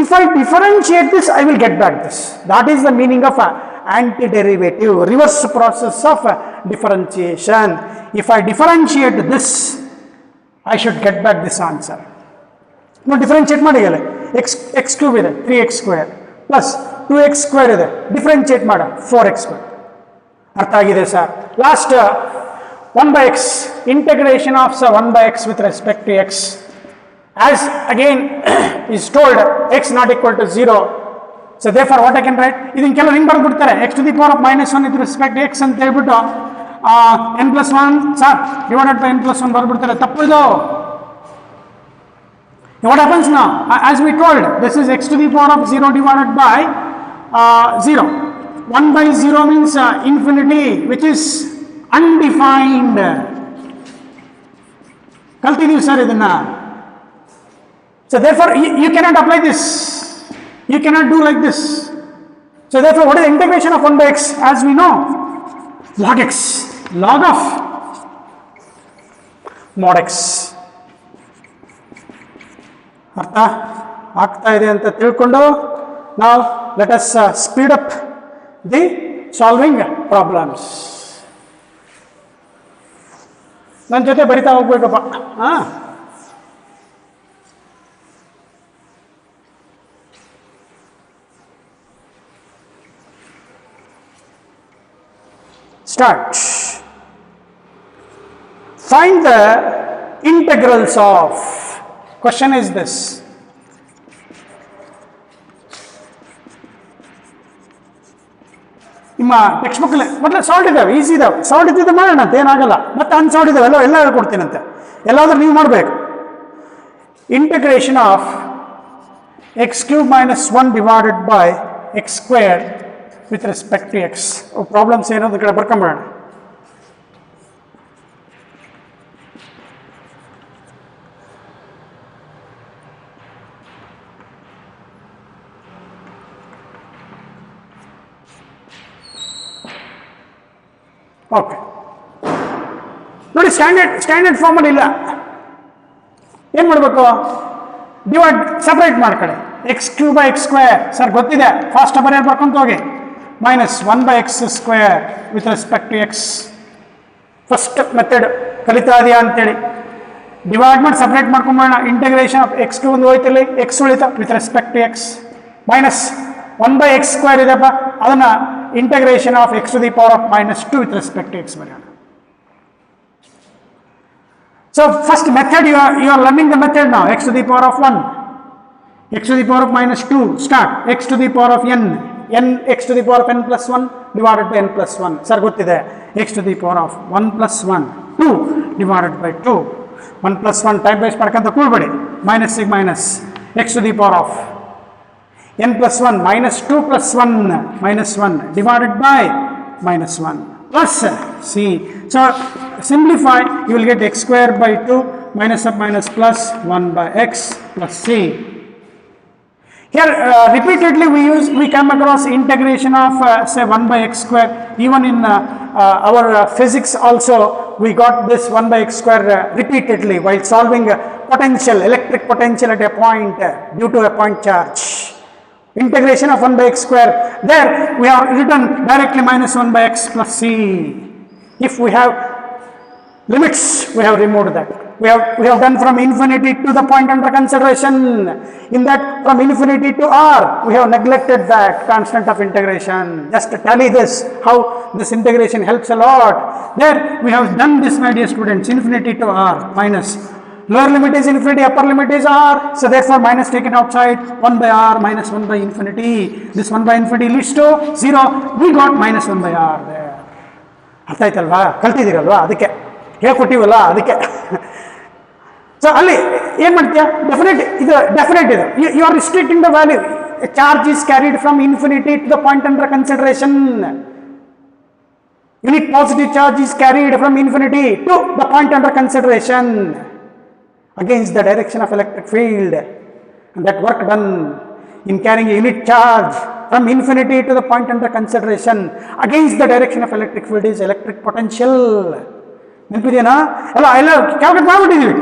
If I differentiate this, I will get back this. That is the meaning of antiderivative, reverse process of differentiation. If I differentiate this, I should get back this answer. Now differentiate ಮಾಡಿಯಲ್ಲ, x cube ಇದೆ 3x square plus 2x square ಇದೆ, differentiate ಮಾಡ 4x square. ಅರ್ಥ ಆಗಿದೆ sir? Last 1 by x, integration of 1 by x with respect to x. As again is told, x not equal to 0. So therefore what I can write? ಇದನ್ನ ಕೆಲವು ಹಿಂಗೆ ಬರ್ಬಿಡ್ತಾರೆ, x to the power of -1 with respect to x ಅಂತ ಹೇಳ್ಬಿಟ್ಟು n plus 1 sir divided by n plus 1 ಬರ್ಬಿಡ್ತಾರೆ. ತಪ್ಪು ಇದು. What happens now? As we told, this is x to the power of 0 divided by 0. 1 by 0 means infinity, which is undefined. ಕಲ್ತಿದೀವಿ sir ಇದನ್ನ. So therefore you cannot apply this. You cannot do like this. So therefore what is the integration of 1 by x? As we know, log x, log of mod x. ಅರ್ಥ ಆಗ್ತಾ ಇದೆ ಅಂತ ತಿಳ್ಕೊಂಡು ನಾವು let us speed up the solving problems. ನನ್ನ ಜೊತೆ ಬರಿತಾ ಹೋಗ್ಬೇಕಪ್ಪ. ಹಾಂ, start. Find the integrals of. Question is this. ನಿಮ್ಮ ಟೆಕ್ಸ್ಟ್ ಬುಕ್ ಮೊದಲು ಸಾಲ್ಟ್ ಇದಾವೆ, ಈಸಿ ಇದಾವೆ. ಸಾಲ್ಟ್ ಇದ್ದಿದ್ದು ಮಾಡೋಣ ಅಂತ ಏನಾಗಲ್ಲ. ಮತ್ತೆ ಅನ್ಸಾಲ್ಟ್ ಇದಾವೆ ಎಲ್ಲ ಹೇಳ್ಕೊಡ್ತೀನಂತೆ. ಎಲ್ಲಾದ್ರೂ ನೀವು ಮಾಡಬೇಕು. Integration of x³ - 1 divided by x² with respect to x. Problems ಏನೋ ಕಡೆ ಬರ್ಕೊಂಬಿಡೋಣ. ಓಕೆ, ನೋಡಿ ಸ್ಟ್ಯಾಂಡರ್ಡ್ ಫಾರ್ಮಲ್ಲಿ ಇಲ್ಲ. ಏನು ಮಾಡಬೇಕು? ಡಿವೈಡ್ ಸಪ್ರೇಟ್ ಮಾಡ್ಕೊಳ್ಳಿ. x³ by x². ಸರ್ ಗೊತ್ತಿದೆ, ಫಾಸ್ಟ್ ಬರೆಯೋದು ಬರ್ಕೊಂತ ಹೋಗಿ. -1/x² with respect to x. First method ಕಲಿತಾ ಇದೆಯಾ ಅಂತೇಳಿ ಡಿವೈಡ್ ಮಾಡಿ ಸಪ್ರೇಟ್ ಮಾಡ್ಕೊಂಬೋಣ. ಇಂಟಿಗ್ರೇಷನ್ ಆಫ್ x³ ಒಂದು ಹೋಯ್ತಿಲ್ಲಿ, x ಉಳಿತ with respect to x. -1/x² ಇದೆಪ್ಪ, ಅದನ್ನು integration of x⁻² with respect to x ಬರೆಯೋಣ. So first method you are learning the method now. x⁻1, x⁻², start. x⁻n, x⁻n+1 divided by n+1. Sir ಗೊತ್ತಿದೆ, x⁻1+1 2 divided by 2. 1+1 type base ಮಾಡ್ಕೊಂತ ಕೂಡಬೇಡಿ. Minus x⁻n+1 -2+1 divided by -1 plus c. So simplify, you will get x² by 2 minus up minus plus 1 by x plus c. Here repeatedly we come across integration of say 1 by x². Even in our physics also we got this 1 by x² repeatedly while solving potential, electric potential at a point due to a point charge. Integration of 1 by x², there we have written directly -1 by x plus c. If we have limits, we have removed that. We have done from infinity to the point under consideration. In that, from infinity to r, we have neglected that constant of integration. Just to tally this, how this integration helps a lot. There we have done this, my dear students, infinity to r minus. Lower limit is infinity, upper limit is r. So therefore minus taken outside, 1 by r minus 1 by infinity. This 1 by infinity leads to 0. We got -1 by r there. ಅರ್ಥ ಆಯ್ತಲ್ವಾ? ಕಲ್ತಿದ್ದೀರಲ್ವಾ? ಅದಕ್ಕೆ ಹೇಳ್ಕೊಟ್ಟಿವಲ್ಲ ಅದಕ್ಕೆ. So ಅಲ್ಲಿ ಏನು ಮಾಡ್ತೀಯ? Definite ಇದೆ. You are restricting the value. Charge is carried from infinity to the point under consideration. Unit positive charge is carried from infinity to the point under consideration against the direction of electric field, and that work done in carrying a unit charge from infinity to the point under consideration against the direction of electric field is electric potential. ನೆನಪಿದೆಯಾ? ಎಲ್ಲ calculate ಮಾಡಿಬಿಟ್ಟಿದ್ದೀವಿ.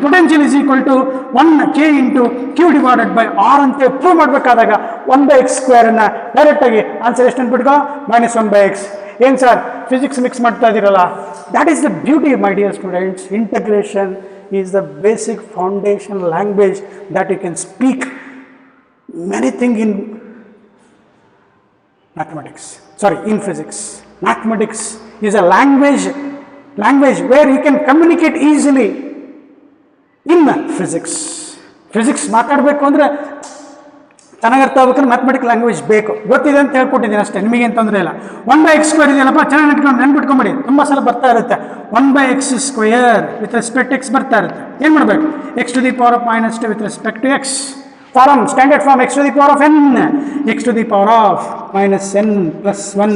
Potential is equal to 1k into q divided by r ಅಂತ prove ಮಾಡಬೇಕಾದಾಗ 1 by x² ಅನ್ನು ಡೈರೆಕ್ಟಾಗಿ answer ಎಷ್ಟು ಅಂದ್ಬಿಟ್ಕೋ? -1 by x. ಏನು ಸರ್ ಫಿಸಿಕ್ಸ್ ಮಿಕ್ಸ್ ಮಾಡ್ತಾ ಇದ್ದೀರಲ್ಲ? That is the beauty, my dear students. Integration is the basic foundation language that you can speak many things in mathematics. Sorry, in physics. Mathematics is a language where you can communicate easily in physics. Physics ಮಾತಾಡಬೇಕು ಅಂದರೆ ಚೆನ್ನಾಗಿ ಅರ್ಥ ಆಗ್ಬೇಕಂದ್ರೆ mathematic language ಬೇಕು. ಗೊತ್ತಿದೆ ಅಂತ ಹೇಳ್ಕೊಟ್ಟಿದ್ದೀನಿ ಅಷ್ಟೇ, ನಿಮಗೇನು ತೊಂದರೆ ಇಲ್ಲ. 1 by x² ಇದೆಯಲ್ಲಪ್ಪ, ಚೆನ್ನಾಗಿ ನೆನ್ಬಿಟ್ಕೊಂಬಿಡಿ. ತುಂಬ ಸಲ ಬರ್ತಾ ಇರುತ್ತೆ 1 by x² with respect x ಬರ್ತಾ ಇರುತ್ತೆ. ಏನು ಮಾಡಬೇಕು? x⁻² with respect to x. Form standard form x⁻n x⁻n + 1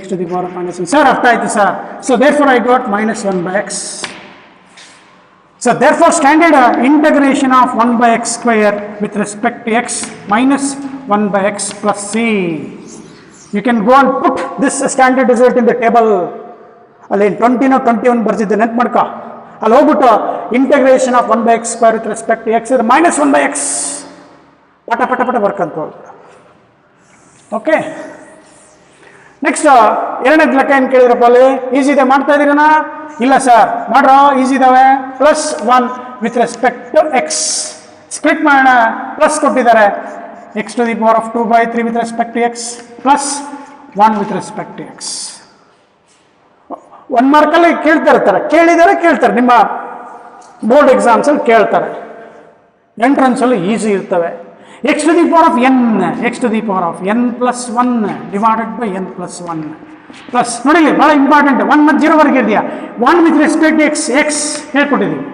x⁻n. Sir ಅರ್ಥ ಆಯ್ತು sir. So therefore I got -1 by x. So therefore standard integration of 1 by x² with respect to x minus 1 by x plus c. You can go and put this standard result in the table. ಅಲ್ಲಿ 20 21 ಬರ್ತಿದ್ದೆ, ನೆನ್ಪು ಮಾಡ್ಕೊ. ಅಲ್ಲಿ ಹೋಗ್ಬಿಟ್ಟು integration of 1/x square with respect to x minus 1/x ಪಟ ಪಟ ಪಟ ಬರ್ಕಂತ ಹೋಗ್ಬಿಟ್ಟು. ಓಕೆ, ನೆಕ್ಸ್ಟ್ ಎರಡನೇದು ಲೆಕ್ಕ ಏನು ಕೇಳಿದ್ರಪ್ಪ ಅಲ್ಲಿ? ಈಸಿ ಇದೆ, ಮಾಡ್ತಾ ಇದ್ದೀರನ? ಇಲ್ಲ ಸರ್, ಮಾಡ್ರೋ, ಈಸಿ ಇದಾವೆ. +1 with respect to x, split ಮಾಡೋಣ. ಪ್ಲಸ್ ಕೊಟ್ಟಿದ್ದಾರೆ, x⁴ with respect to x +1 with respect to x. 1 ಮಾರ್ಕಲ್ಲಿ ಕೇಳ್ತಾ ಇರ್ತಾರೆ, ಕೇಳ್ತಾರೆ, ನಿಮ್ಮ ಬೋರ್ಡ್ ಎಕ್ಸಾಮ್ಸಲ್ಲಿ ಕೇಳ್ತಾರೆ, ಎಂಟ್ರೆನ್ಸಲ್ಲಿ ಈಸಿ ಇರ್ತವೆ. x⁴n +1 divided by n +1 plus ನೋಡಿ, ಬಹಳ ಇಂಪಾರ್ಟೆಂಟ್. 1 ಮತ್ತು 0 ವರೆಗೆ ಇದೆಯಾ? 1 ವಿತ್ ರೆಸ್ಪೆಕ್ಟ್ ಎಕ್ಸ್ ಹೇಳ್ಕೊಟ್ಟಿದ್ದೀವಿ.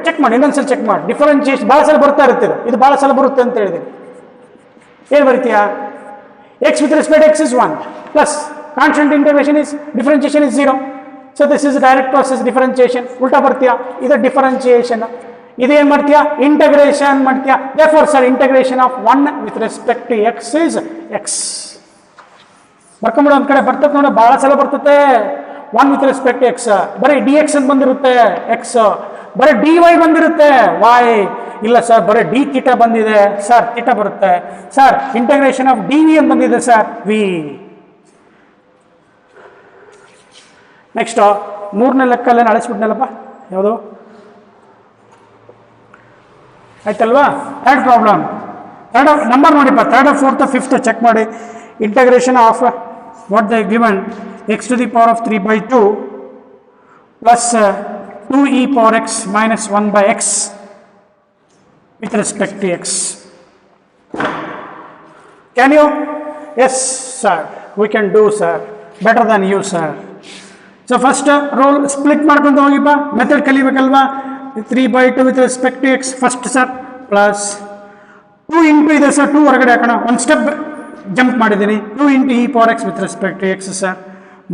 ಚೆಕ್ ಮಾಡಿ, ಇನ್ನೊಂದ್ಸಲ ಚೆಕ್ ಮಾಡಿ. ಡಿಫರೆನ್ಶಿಯೇಷನ್ ಭಾಳ ಸಲ ಬರ್ತಾ ಇರ್ತೀರ, ಇದು ಭಾಳ ಸಲ ಬರುತ್ತೆ ಅಂತ ಹೇಳಿದ್ದೀನಿ. ಏನು ಬರೀತೀಯಾ? x with respect to x is 1 plus constant integration is differentiation is 0. So this is a direct process differentiation. ಉಲ್ಟಾ ಬರ್ತೀಯಾ? ಇದು ಡಿಫರೆನ್ಶಿಯೇಷನ್, ಇದು ಏನು ಮಾಡ್ತೀಯಾ? ಇಂಟಗ್ರೇಷನ್ ಮಾಡ್ತೀಯಾ. therefore sir integration of 1 with respect to x is x. ಬರ್ಕೊಂಬಿಡು, ಒಂದು ಕಡೆ ಬರ್ತದೆ ನೋಡಿ, ಭಾಳ ಸಲ ಬರ್ತದೆ. 1 with respect to x ಬರೀ dx ಅಂತ ಬಂದಿರುತ್ತೆ, x ಬರೀ dy ಬಂದಿರುತ್ತೆ, y ಇಲ್ಲ ಸರ್, ಬರೀ ಡಿ ಥೀಟಾ ಬಂದಿದೆ ಸರ್, ಥೀಟಾ ಬರುತ್ತೆ sir. Integration of d v ಅಂತ ಬಂದಿದೆ ಸರ್, ವಿ. ನೆಕ್ಸ್ಟ್ ಮೂರನೇ ಲೆಕ್ಕಲ್ಲೇ ಅಳಿಸ್ಬಿಟ್ನಲ್ಲಪ್ಪ, ಯಾವುದು ಆಯ್ತಲ್ವಾ? ಥರ್ಡ್ ಪ್ರಾಬ್ಲಮ್, ಥರ್ಡ್ ನಂಬರ್ ನೋಡಿಪ್ಪ, 3rd, 4th, 5th ಚೆಕ್ ಮಾಡಿ. Integration of what the given x⁴3/2 plus 2e⁴x minus 1/x with respect to x. Can you? Yes sir, we can do sir, better than you sir. So first rule split ಮಾಡ್ಕೊಂಡು ಹೋಗಿಪ್ಪ, method ಕಲಿಬೇಕಲ್ವಾ? 3/2 with respect to x first sir, plus 2 into ಇದೆ sir, 2 ಹೊರಗಡೆ ಹಾಕೋಣ, ಒಂದು step jump ಮಾಡಿದ್ದೀನಿ. 2 into e⁴x with respect to x sir,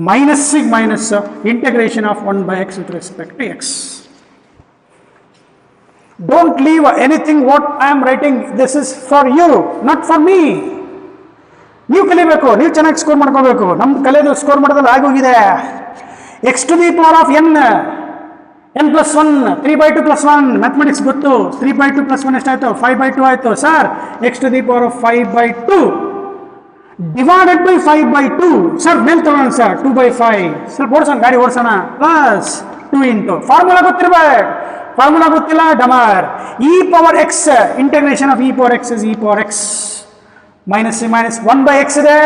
minus integration of 1/x with respect to x. Don't leave anything what I am writing. This is for you, not for me. ನೀವು ಕಲಿಬೇಕು, ನೀವು ಚೆನ್ನಾಗಿ score ಮಾಡ್ಕೋಬೇಕು. ನಮ್ಮ ಕಲಿಯೋದು score ಮಾಡೋದ್ರಲ್ಲಿ ಆಗೋಗಿದೆ. x⁴n n +1 3/2 +1 mathematics ಗೊತ್ತು. 3/2 +1 ಎಷ್ಟಾಯ್ತು? 5/2 ಆಯ್ತು sir. x⁴5/2 divided by 5/2 sir, ಮೇಲ್ ತಗೋಣ ಸರ್, 2/5 ಸ್ವಲ್ಪ ಓಡಿಸೋಣ, ಗಾಡಿ ಓಡಿಸೋಣ. ಪ್ಲಸ್ 2 ಇಂಟು ಫಾರ್ಮುಲಾ ಗೊತ್ತಿರ್ಬೇಕು, ಫಾರ್ಮುಲಾ ಗೊತ್ತಿಲ್ಲ ಡಮರ್. e⁴x integration of e⁴x is e⁴x minus 1/x ಇದೆ,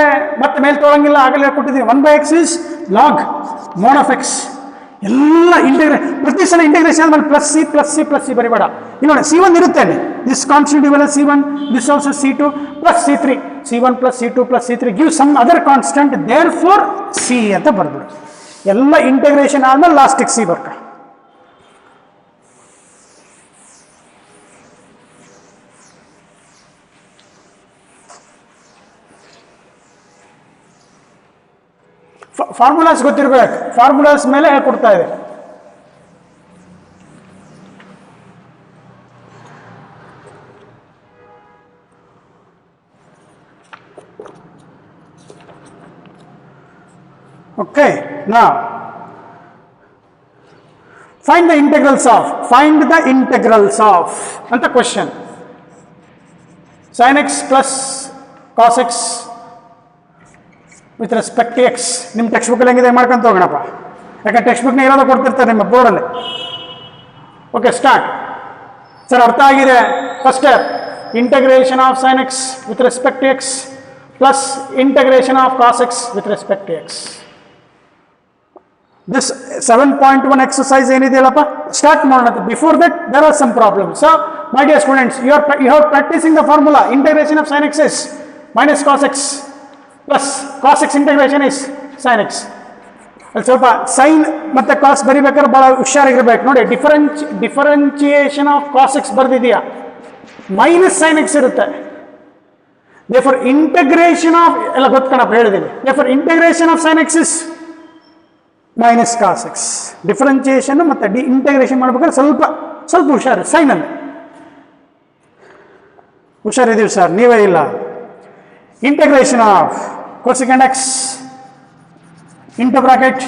ಮತ್ತೆ ಮೇಲ್ ತೊಗೊಳಂಗಿಲ್ಲ, ಆಗಲೇ ಕೊಟ್ಟಿದ್ದೀನಿ. 1/x is log mod of x. ಎಲ್ಲ ಪ್ರತಿ ಸಲ ಇಂಟಗ್ರೇಷನ್ ಆದ್ಮೇಲೆ ಪ್ಲಸ್ ಸಿ ಬರಿಬೇಡ. ಇಲ್ಲಿ ನೋಡಿ, C1 ಇರುತ್ತೆ, ದಿಸ್ ಕಾನ್ಸ್ಟೆಂಟ್ ಇವೆಲ್ಲ C1, this also C2 plus C3, C1 plus C2 plus C3 give some other constant, therefore c ಅಂತ ಬರ್ಬಿಡು. ಎಲ್ಲ ಇಂಟಗ್ರೇಷನ್ ಆದ್ಮೇಲೆ ಲಾಸ್ಟಿಗೆ ಸಿ ಬರ್ಕ. ಫಾರ್ಮುಲಾಸ್ ಗೊತ್ತಿರ್ಬೇಕು, ಫಾರ್ಮುಲಾಸ್ ಮೇಲೆ ಕೊಡ್ತಾ ಇದೆ. Okay, now find the integrals of ಅಂತ question. sin x plus cos x with respect to x. ನಿಮ್ಮ ಟೆಕ್ಸ್ಟ್ ಬುಕ್ಕಲ್ಲಿ ಹೆಂಗಿದೆ ಮಾಡ್ಕೊಂತ ಹೋಗೋಣಪ್ಪ, ಯಾಕಂದ್ರೆ ಟೆಕ್ಸ್ಟ್ ಬುಕ್ನ ಇರೋದು ಕೊಡ್ತಿರ್ತಾರೆ ನಿಮ್ಮ ಬೋರ್ಡಲ್ಲಿ. Okay, start sir. ಅರ್ಥ ಆಗಿದೆ? First step integration of sin x with respect to x plus integration of cos x with respect to x. This 7.1 exercise ಏನಿದೆಯಲ್ಲಪ್ಪ, ಸ್ಟಾರ್ಟ್ ಮಾಡೋಣ. Before that there are some problems. So my dear students, you have practising the formula integration of sin x is minus cos x plus cos x integration is sin x. ಅಲ್ಲಿ ಸ್ವಲ್ಪ sign ಮತ್ತು ಕಾಸ್ ಬರಿಬೇಕಾದ್ರೆ ಭಾಳ ಹುಷಾರಾಗಿರ್ಬೇಕು. ನೋಡಿ, differentiation of cos x ಬರ್ದಿದೆಯಾ, minus sin x ಇರುತ್ತೆ. Therefore integration of ಎಲ್ಲ ಗೊತ್ಕಣಪ್ಪ, ಹೇಳಿದ್ದೀನಿ. Therefore integration of sin x is minus cos x. Differentiation ಮತ್ತು ಇಂಟಗ್ರೇಷನ್ ಮಾಡ್ಬೇಕಾದ್ರೆ ಸ್ವಲ್ಪ ಹುಷಾರು. ಸೈನಲ್ಲಿ ಹುಷಾರಿದ್ದೀವಿ ಸರ್, ನೀವೇ ಇಲ್ಲ. Integration of cosecant x into bracket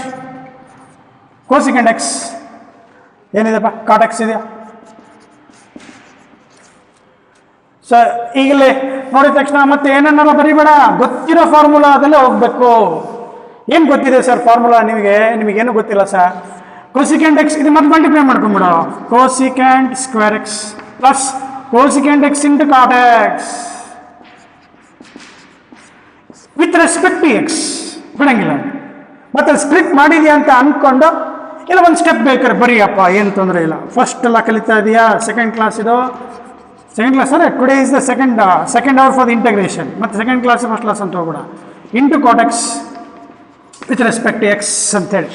cosecant x ಏನಿದೆಪ್ಪ ಕಾಟ್ ಎಕ್ಸ್ ಇದೆಯಾ. ಸರ್ ಈಗಲೇ ನೋಡಿದ ತಕ್ಷಣ ಮತ್ತೆ ಏನನ್ನಾರ ಬರೀಬೇಡ, ಗೊತ್ತಿರೋ ಫಾರ್ಮುಲಾ ಅದಲ್ಲೇ ಹೋಗ್ಬೇಕು. ಏನು ಗೊತ್ತಿದೆ ಸರ್ ಫಾರ್ಮುಲಾ ನಿಮಗೇನು ಗೊತ್ತಿಲ್ಲ ಸರ್. ಕೋಸಿಕೆಂಡ್ ಎಕ್ಸ್ ಇದು ಮತ್ತೆ ಮಲ್ಟಿಪ್ಲೈ ಮಾಡ್ಕೊಂಬಿಡು, cosecant square x plus cosecant x into cot x with respect to x ಬಿಡಂಗಿಲ್ಲ. ಮತ್ತೆ ಸ್ಪ್ಲಿಟ್ ಮಾಡಿದ್ಯಾ ಅಂತ ಅಂದ್ಕೊಂಡು ಇಲ್ಲ ಒಂದು ಸ್ಟೆಪ್ ಬೇಕಾದ್ರೆ ಬರೀಯಪ್ಪ, ಏನು ತೊಂದರೆ ಇಲ್ಲ. ಫಸ್ಟ್ ಎಲ್ಲ ಕಲಿತಾ ಇದೆಯಾ, ಸೆಕೆಂಡ್ ಕ್ಲಾಸ್ ಇದು, ಸೆಕೆಂಡ್ ಕ್ಲಾಸ್ ಅಂದರೆ today is the second hour for the integration. ಮತ್ತು ಸೆಕೆಂಡ್ ಕ್ಲಾಸ್ ಫಸ್ಟ್ ಕ್ಲಾಸ್ ಅಂತ ಹೋಗ್ಬಿಡ. Into cot x with respect to x ಅಂತೇಳಿ.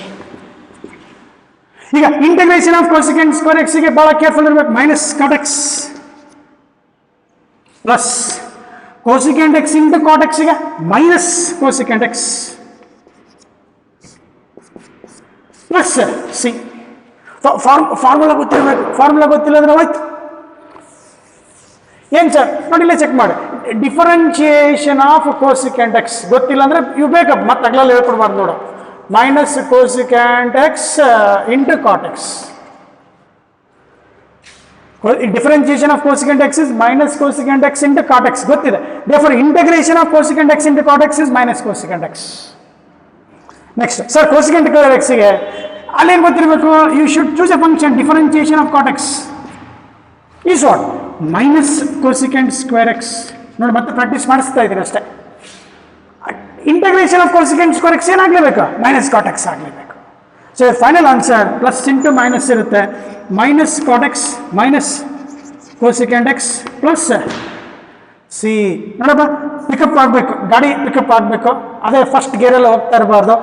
ಈಗ ಇಂಟಗ್ರೇಷನ್ ಆಫ್ ಕೋಸಿಕೆಂಡ್ ಸ್ಕ್ವೇರ್ ಎಕ್ಸ್ಗೆ ಭಾಳ ಕೇರ್ಫುಲ್ ಇರಬೇಕು. Minus cot x plus cosecant x into ಕಾಟ್ ಎಕ್ಸ್ಗೆ minus cosecant x plus c. Formula ಗೊತ್ತಿರಬೇಕು. ಫಾರ್ಮುಲಾ ಗೊತ್ತಿಲ್ಲ ಅಂದ್ರೆ ಹೋಯ್ತು. ಏನು ಸರ್ ನೋಡಿಲ್ಲ ಚೆಕ್ ಮಾಡಿ. ಡಿಫರೆನ್ಷಿಯೇಷನ್ ಆಫ್ ಕೋಸಿಕೆಂಡ್ ಎಕ್ಸ್ ಗೊತ್ತಿಲ್ಲ ಅಂದ್ರೆ ಇವು ಬೇಕಪ್ಪ, ಮತ್ತೆ ಅಗ್ಲಲ್ಲಿ ಹೇಳ್ಕೊಡ್ಬಾರ್ದು ನೋಡು. Minus cosecant x into cot x. Differentiation of cosecant x is minus cosecant x into cot x ಗೊತ್ತಿದೆ. Therefore integration of cosecant x into cot x is minus cosecant x. Next sir cosecant square ಎಕ್ಸ್ಗೆ ಅಲ್ಲೇನು ಗೊತ್ತಿರಬೇಕು, you should choose a function differentiation of cot x is what minus cosecant square x. ನೋಡಿ ಮತ್ತೆ practice ಮಾಡಿಸ್ತಾ ಇದ್ದೀನಿ ಅಷ್ಟೇ. Integration of cosecant square x ಏನಾಗಲೇಬೇಕು, minus cot X ಆಗಲೇಬೇಕು. So final answer plus into minus ಇರುತ್ತೆ. Minus cot x minus cosecant x plus c. ನೋಡಪ್ಪ pickup ಆಗಬೇಕು, ಗಾಡಿ ಪಿಕಪ್ ಆಗಬೇಕು. ಅದೇ ಫಸ್ಟ್ ಗೇರಲ್ಲಿ ಹೋಗ್ತಾ ಇರಬಾರ್ದು,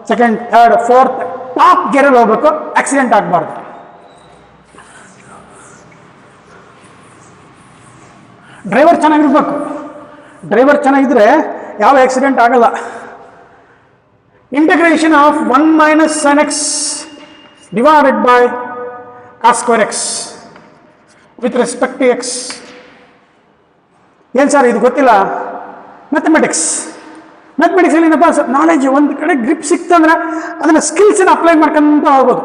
ಸೆಕೆಂಡ್ ಥರ್ಡ್ ಫೋರ್ತ್ ಟಾಪ್ ಗೇರಲ್ಲಿ ಹೋಗ್ಬೇಕು, ಆಕ್ಸಿಡೆಂಟ್ ಆಗಬಾರ್ದು. ಡ್ರೈವರ್ ಚೆನ್ನಾಗಿರ್ಬೇಕು. ಡ್ರೈವರ್ ಚೆನ್ನಾಗಿದ್ರೆ ಯಾವ ಆಕ್ಸಿಡೆಂಟ್ ಆಗಲ್ಲ. Integration of 1 minus sin x divided by cos square x with respect to x. ಏನು ಸರ್ ಇದು ಗೊತ್ತಿಲ್ಲ? ಮ್ಯಾಥಮೆಟಿಕ್ಸ್ ಏನಪ್ಪ ನಾಲೆಜ್ ಒಂದು ಕಡೆ ಗ್ರಿಪ್ ಸಿಕ್ತಂದ್ರೆ ಅದನ್ನು ಸ್ಕಿಲ್ಸನ್ನು ಅಪ್ಲೈ ಮಾಡ್ಕೊಂತ ಹೋಗ್ಬೋದು.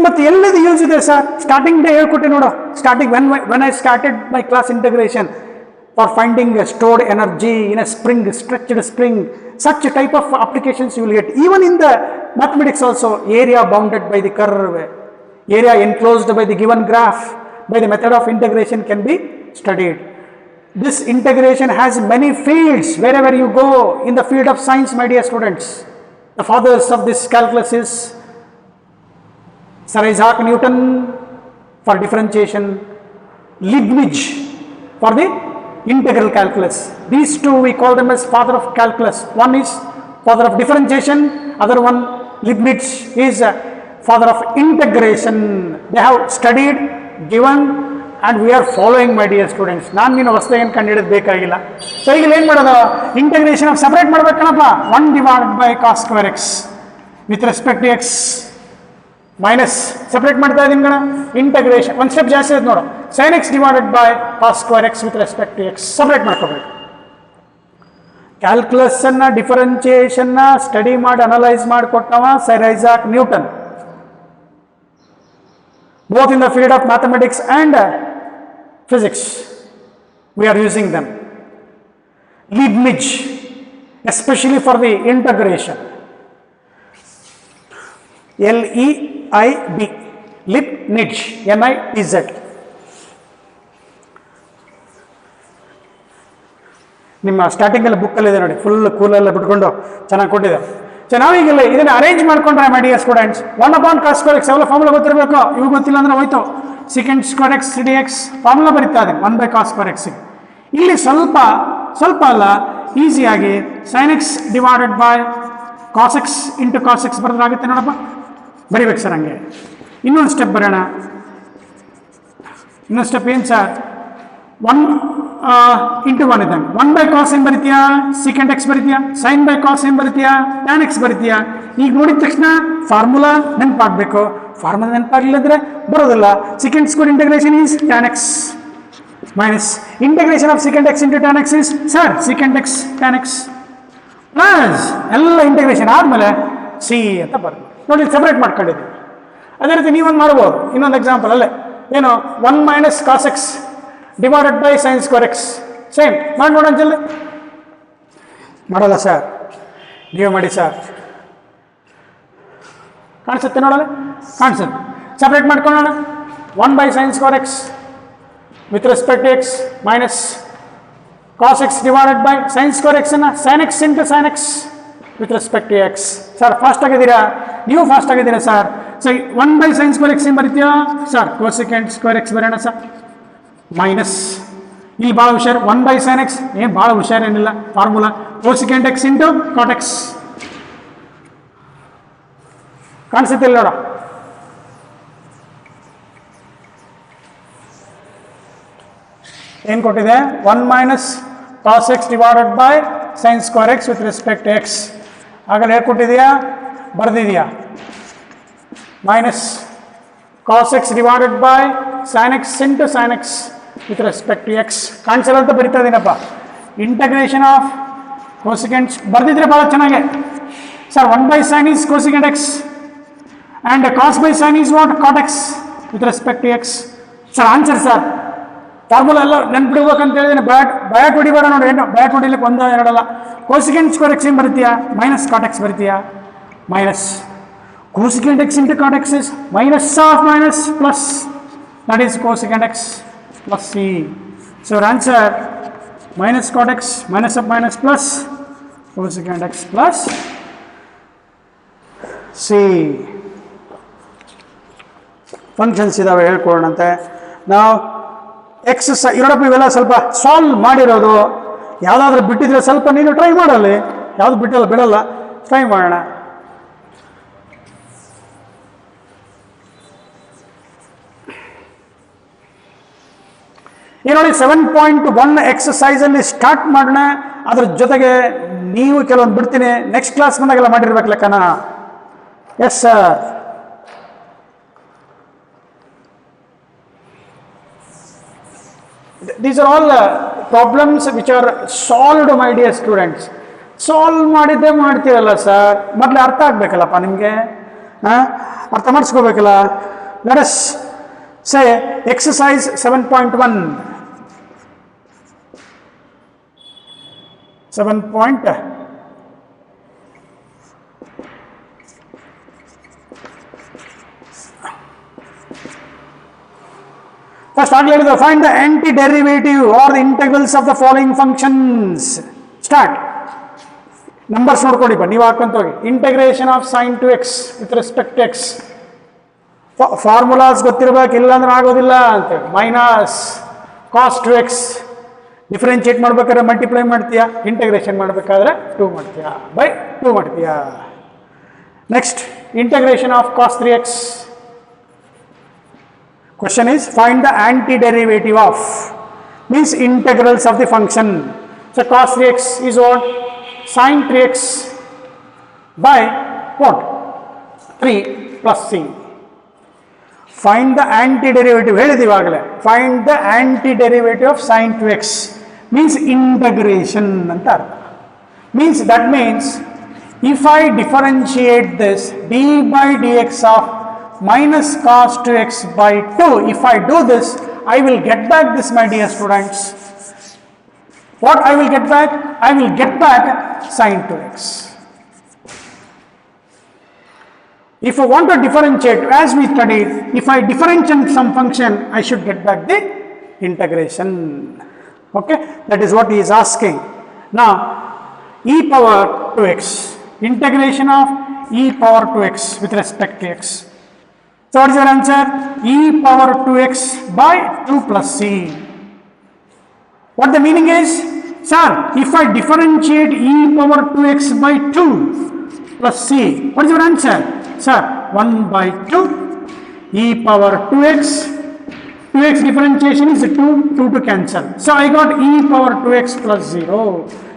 ಮತ್ತು ಎಲ್ಲಿದು ಯೂಸ್ ಇದೆ ಸರ್? ಸ್ಟಾರ್ಟಿಂಗ್ ಡೇ ಹೇಳ್ಕೊಟ್ಟೆ ನೋಡು. Starting when I started my class integration for finding stored energy in a spring, stretched spring, such type of applications you will get. Even in the mathematics also, area bounded by the curve, area enclosed by the given graph, by the method of integration can be studied. This integration has many fields wherever you go in the field of science, my dear students. The fathers of this calculus is Sir Isaac Newton for differentiation, Leibniz for the integral calculus. These two we call them as father of calculus. One is father of differentiation, other one Leibniz is father of integration. They have studied, given and we are following, my dear students. ನಾನು ನೀನು ಹೊಸದಾಗಿ ಏನು ಕಂಡುಹಿಡಿದು ಬೇಕಾಗಿಲ್ಲ. So ಈಗ ಏನು ಮಾಡೋದು, integration of separate ಮಾಡ್ಬೇಕನ್ನಪ್ಪ. 1 divided by cos square x with respect to x minus separate ಮಾಡ್ತಾ ಇದ್ದೀನಿ ಗಣ. ಇಂಟಗ್ರೇಷನ್ ಒಂದು ಸ್ಟೆಪ್ ಜಾಸ್ತಿ ಆಯ್ತು ನೋಡು. sin x divided by cos square x with respect to x separate ಮಾಡ್ಕೋಬೇಕು. ಕ್ಯಾಲ್ಕುಲಸ್ಸನ್ನು ಡಿಫರೆನ್ಷಿಯೇಷನ್ನ ಸ್ಟಡಿ ಮಾಡಿ ಅನಲೈಸ್ ಮಾಡಿಕೊಟ್ಟವ sir Isaac Newton. both in the field of mathematics and physics we are using them. Leibniz especially for the integration, L-E-I-B, Leibniz, N-I-Z. ನಿಮ್ಮ ಸ್ಟಾರ್ಟಿಂಗಲ್ಲಿ ಬುಕ್ಕಲ್ಲಿ ಇದೆ ನೋಡಿ, ಫುಲ್ ಕೂಲೆಲ್ಲ ಬಿಟ್ಕೊಂಡು ಚೆನ್ನಾಗಿ ಕೊಟ್ಟಿದ್ದಾರೆ. ಸೊ ನಾವೀಗೆಲ್ಲ ಇದನ್ನು ಅರೇಂಜ್ ಮಾಡ್ಕೊಂಡ್ರೆ ಮೈ dear students, 1 cos square x ಅವೆಲ್ಲ ಫಾರ್ಮುಲಾ ಗೊತ್ತಿರಬೇಕು. ಇವು ಗೊತ್ತಿಲ್ಲ ಅಂದ್ರೆ ಹೋಯ್ತು. secant square x 3dx formula ಬರೀತಾ ಇದೆ 1 cos square x. ಇಲ್ಲಿ ಸ್ವಲ್ಪ ಅಲ್ಲ, ಈಸಿಯಾಗಿ sin x divided by cos x into cos x ಬರೋದಾಗುತ್ತೆ ನೋಡಪ್ಪ. ಬರಿಬೇಕು ಸರ್ ಹಂಗೆ. ಇನ್ನೊಂದು ಸ್ಟೆಪ್ ಬರೋಣ. ಇನ್ನೊಂದು ಸ್ಟೆಪ್ ಏನು ಸರ್? 1 into 1 ಇದ್ದಂಗೆ 1 cos ಏನು ಬರಿತೀಯಾ, secant x ಬರಿತೀಯಾ, sin cos ಏನು ಬರಿತೀಯಾ, tan x ಬರಿತೀಯಾ. ಈಗ ನೋಡಿದ ತಕ್ಷಣ ಫಾರ್ಮುಲಾ ನೆನಪಾಗಬೇಕು. ಫಾರ್ಮುಲಾ ನೆನಪಾಗಲಿಲ್ಲ ಅಂದರೆ ಬರೋದಿಲ್ಲ. secant square integration is tan x minus integration of secant x into tan x is, sir, secant x tan x plus ಎಲ್ಲ integration ಆದಮೇಲೆ C ಅಂತ ಬರ್ತೀವಿ ನೋಡಿ, ಸೆಪ್ರೇಟ್ ಮಾಡ್ಕೊಂಡಿದ್ದೀವಿ. ಅದೇ ರೀತಿ ನೀವೊಂದು ಮಾಡ್ಬೋದು. ಇನ್ನೊಂದು ಎಕ್ಸಾಂಪಲ್ ಅಲ್ಲೇ ಏನು 1 minus cos x divided by sine square x. Same ಮಾಡಿ ನೋಡೋಣ ಜಲ್ದಿ. ಮಾಡಲ್ಲ ಸರ್, ನೀವೇ ಮಾಡಿ ಸರ್. ಕಾಣಿಸುತ್ತೆ ನೋಡಲ್ಲ, ಕಾಣಿಸುತ್ತೆ. ಸಪ್ರೇಟ್ ಮಾಡ್ಕೊಳ್ಳೋಣ. 1 by sine square x with respect x minus cos x divided by sine square x ಅನ್ನ sine x into sine x with respect to x. Sir fast ಆಗಿದ್ದೀರಾ, ನೀವು ಫಾಸ್ಟ್ ಆಗಿದ್ದೀರಾ sir. So 1 by sine square x ಏನು ಬರೀತೀಯಾ sir? Cosecant square x ಬರೋಣ sir. Minus ಇಲ್ಲಿ ಭಾಳ ಹುಷಾರು, 1 ಬೈ ಸೈನ್ ಎಕ್ಸ್ ಏನು ಭಾಳ ಹುಷಾರೇನಿಲ್ಲ formula. Cosecant x into cot x. ಕಾಣಿಸುತ್ತಿಲ್ಲ ನೋಡ. ಏನು ಕೊಟ್ಟಿದೆ? 1 minus cos x divided by sine square x with respect x. ಆಗಲೇ ಹೇಳ್ಕೊಟ್ಟಿದೆಯಾ, ಬರೆದಿದೆಯಾ? Minus cos x divided by sine x into sine x with respect to x. ಕಾಣಿಸಲ್ಲ ಅಂತ ಬರಿತಾ ಇದ್ದೀನಪ್ಪ. ಇಂಟಗ್ರೇಷನ್ ಆಫ್ ಕೋಸಿಕೆಂಟ್ ಬರೆದಿದ್ರೆ ಭಾಳ ಚೆನ್ನಾಗೆ sir. 1 by sine is cosecant x and cos by sine is what? Cot x with respect to x. Sir answer sir. Formula ಎಲ್ಲ ನೆನ್ಪಿಡ್ಬೇಕಂತ ಹೇಳಿದ್ರೆ ಬಯಾಟ್ ಹೊಡಿಬೇಡ ನೋಡಿ. ಏನು ಬಯಾಟ್ ಹೊಡಿಲಿಕ್ಕೆ ಒಂದು ಎರಡಲ್ಲ. ಕೋಸಿಕೆಂಟ್ ಸ್ಕ್ವೇರ್ ಎಕ್ಸ್ ಏನು ಬರೀತೀಯಾ? ಮೈನಸ್ ಕಾಟ್ ಎಕ್ಸ್ ಬರೀತೀಯಾ? Minus cosecant x into cot x is minus of minus plus, that is cosecant x plus c. So our answer minus cot x minus of minus plus cosecant x plus c. Functions ಇದಾವೆ ಹೇಳ್ಕೊಳ್ಳೋಣಂತೆ ನಾವು. X ಇರೋಡಪ್ಪ ಇವೆಲ್ಲ ಸ್ವಲ್ಪ solve ಮಾಡಿರೋದು. ಯಾವುದಾದ್ರೂ ಬಿಟ್ಟಿದ್ರೆ ಸ್ವಲ್ಪ ನೀನು try ಮಾಡಲ್ಲಿ. ಯಾವುದು ಬಿಟ್ಟಲ್ಲ ಬಿಡಲ್ಲ, ಟ್ರೈ ಮಾಡೋಣ. ಈ ನೋಡಿ 7.1 ಎಕ್ಸಸೈಸಲ್ಲಿ ಸ್ಟಾರ್ಟ್ ಮಾಡೋಣ. ಅದ್ರ ಜೊತೆಗೆ ನೀವು ಕೆಲವೊಂದು ಬಿಡ್ತೀನಿ, ನೆಕ್ಸ್ಟ್ ಕ್ಲಾಸ್ ಬಂದಾಗೆಲ್ಲ ಮಾಡಿರ್ಬೇಕು ಲೆಕ್ಕನ. Yes sir. These are all problems which are solved, my dear students. Solve ಮಾಡಿದ್ದೇ ಮಾಡ್ತೀರಲ್ಲ ಸರ್, ಮೊದಲು ಅರ್ಥ ಆಗ್ಬೇಕಲ್ಲಪ್ಪ ನಿಮಗೆ, ಅರ್ಥ ಮಾಡಿಸ್ಕೋಬೇಕಲ್ಲ. Let us say exercise 7.1. 7. First, find the antiderivative or the integrals of the following functions. Start. Numbers ನೋಡ್ಕೊಂಡಿಪ್ಪ, ನೀವು ಹಾಕೊಂತ ಹೋಗಿ. Integration of sine two x with respect x. Formulas ಗೊತ್ತಿರಬೇಕು, ಇಲ್ಲಾಂದ್ರೆ ಆಗೋದಿಲ್ಲ ಅಂತೇಳಿ. Minus cos two x differentiate ಮಾಡ್ಬೇಕಾದ್ರೆ multiply ಮಾಡ್ತೀಯಾ, ಇಂಟಗ್ರೇಷನ್ ಮಾಡಬೇಕಾದ್ರೆ 2 ಮಾಡ್ತೀಯಾ, ಬೈ 2 ಮಾಡ್ತೀಯಾ. Next integration of cos 3x. Question is find the antiderivative of, means integrals of the function. So cos 3x is what? Sin 3x by what? 3 plus c. Find the antiderivative. ಹೇಳಿದಿವಾಗಲೇ find the antiderivative of sin 2x means integration ಅಂತ ಅರ್ಥ. Means that means if I differentiate this d by dx of minus cos 2x by 2, if I do this, I will get back this, my dear students. What I will get back? I will get back sin 2x. If I want to differentiate, as we studied, if I differentiate some function, I should get back the integration. Okay, that is what he is asking. Now, e power 2x, integration of e power 2x with respect to x. So what is your answer? E power 2x by 2 plus c. What the meaning is? Sir, if I differentiate e power 2x by 2 plus c, what is your answer? Sir, 1 by 2 e power 2x. 2x differentiation is 2, 2 to cancel. So I got e power 2x plus 0.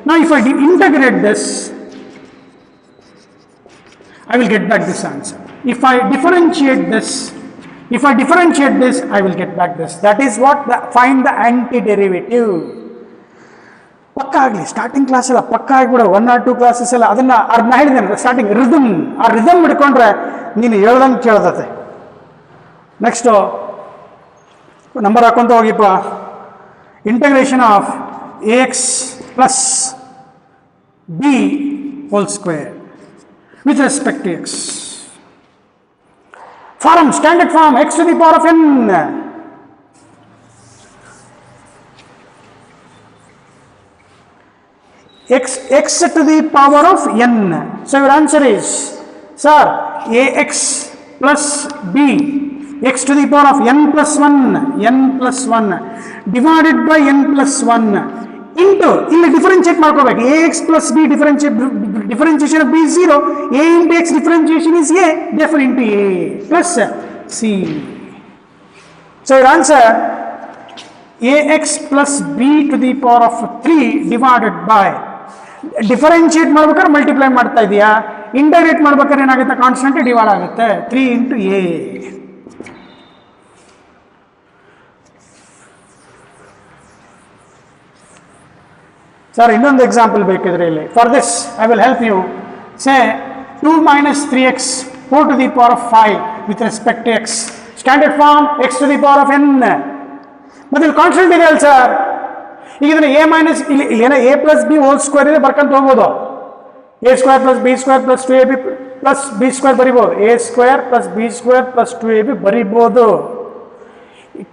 Now if I integrate this, I will get back this answer. If I differentiate this, I will get back this. That is what find the antiderivative. ಪಕ್ಕ ಆಗಲಿ, starting class ಎಲ್ಲ ಪಕ್ಕ ಆಗಿಬಿಡು, 1 or 2 classes ಎಲ್ಲ ಅದನ್ನ ಹೇಳಿದ್ದೇನೆ starting rhythm, ಆ rhythm ಹಿಡ್ಕೊಂಡ್ರೆ ನೀನು ಹೇಳ್ದಂಗೆ ಕೇಳ್ದತೆ. ನೆಕ್ಸ್ಟು ನಂಬರ್ ಹಾಕೊಂತ ಹೋಗಿಪ್ಪ. Integration of ax plus b whole square with respect to x. Form, standard form, x to the power of n. x to the power of n. So your answer is, sir, ax plus b, x to the power of n plus 1 divided by n plus 1 into, ಇಲ್ಲಿ differentiate ಮಾಡ್ಕೋಬೇಕು. ax plus b differentiation of b is 0, a into x differentiation is a, therefore into a plus c. So your answer, ax plus b to the power of 3 divided by, differentiate ಮಾಡ್ಬೇಕಾದ್ರೆ multiply ಮಾಡ್ತಾ ಇದೆಯಾ, integrate ಮಾಡ್ಬೇಕಾದ್ರೆ ಏನಾಗುತ್ತೆ, constant divide ಆಗುತ್ತೆ, 3 into a. Sir ಇನ್ನೊಂದು example ಬೇಕಿದ್ರೆ ಇಲ್ಲಿ. For this I will help you. Say 2 minus 3x 4 to the power of 5 with respect to x. Standard form x to the power of n. ಮತ್ತೆ ಇಲ್ಲಿ constant ಇದೆ ಅಲ್ಲ sir. ಈಗ ಇದನ್ನ a minus ಇಲ್ಲಿ ಏನೋ a plus b whole square ಇದೆ ಬರ್ಕೊಂತ ಹೋಗ್ಬೋದು. a square plus b square plus 2ab plus b square ಬರಿಬೋದು. a square plus b square plus 2ab ಬರಿಬೋದು.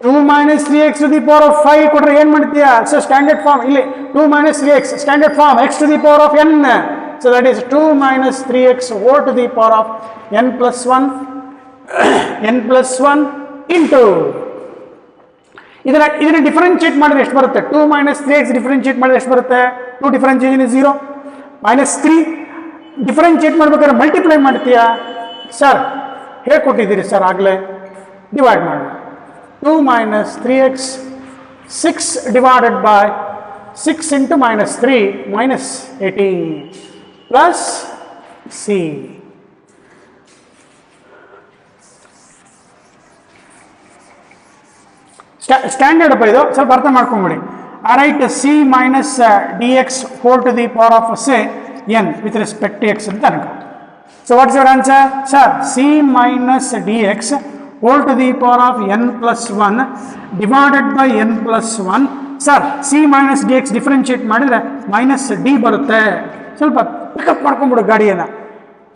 2 minus 3x to the power of 5 ಕೊಟ್ರೆ ಏನು ಮಾಡ್ತೀಯಾ? ಸೊ ಸ್ಟ್ಯಾಂಡರ್ಡ್ ಫಾರ್ಮ್ ಇಲ್ಲಿ 2 minus 3x standard form x to the power of n. So that is 2 minus 3x whole to the power of n plus 1 into ಇದನ್ನ differentiate ಮಾಡಿದ್ರೆ ಎಷ್ಟು ಬರುತ್ತೆ? 2 minus 3x differentiate ಮಾಡಿದ್ರೆ ಎಷ್ಟು ಬರುತ್ತೆ? 2 ಡಿಫರೆನ್ಶಿಯೇಷನ್ ಇಸ್ 0 minus 3 ಡಿಫರೆನ್ಶಿಯೇಟ್ ಮಾಡ್ಬೇಕಾದ್ರೆ multiply ಮಾಡ್ತೀಯಾ? Sir ಹೇಳ್ಕೊಟ್ಟಿದ್ದೀರಿ sir ಆಗಲೇ, ಡಿವೈಡ್ ಮಾಡೋಣ. 2 minus 3x 6 divided by 6 into minus 3 minus 18 plus c. Standard ಅಪ್ಪ ಇದು, ಸ್ವಲ್ಪ ಅರ್ಥ ಮಾಡ್ಕೊಂಬಿಡಿ. Right, c minus d x whole to the power of say n with respect to x ಅಂತ ಅನ್ಕೊ. So what's your answer? Sir c minus d x whole to the power of n plus 1 divided by n plus 1. Sir c minus d x differentiate ಮಾಡಿದರೆ minus d ಬರುತ್ತೆ. ಸ್ವಲ್ಪ pickup ಮಾಡ್ಕೊಂಬಿಡು ಗಾಡಿಯನ್ನು.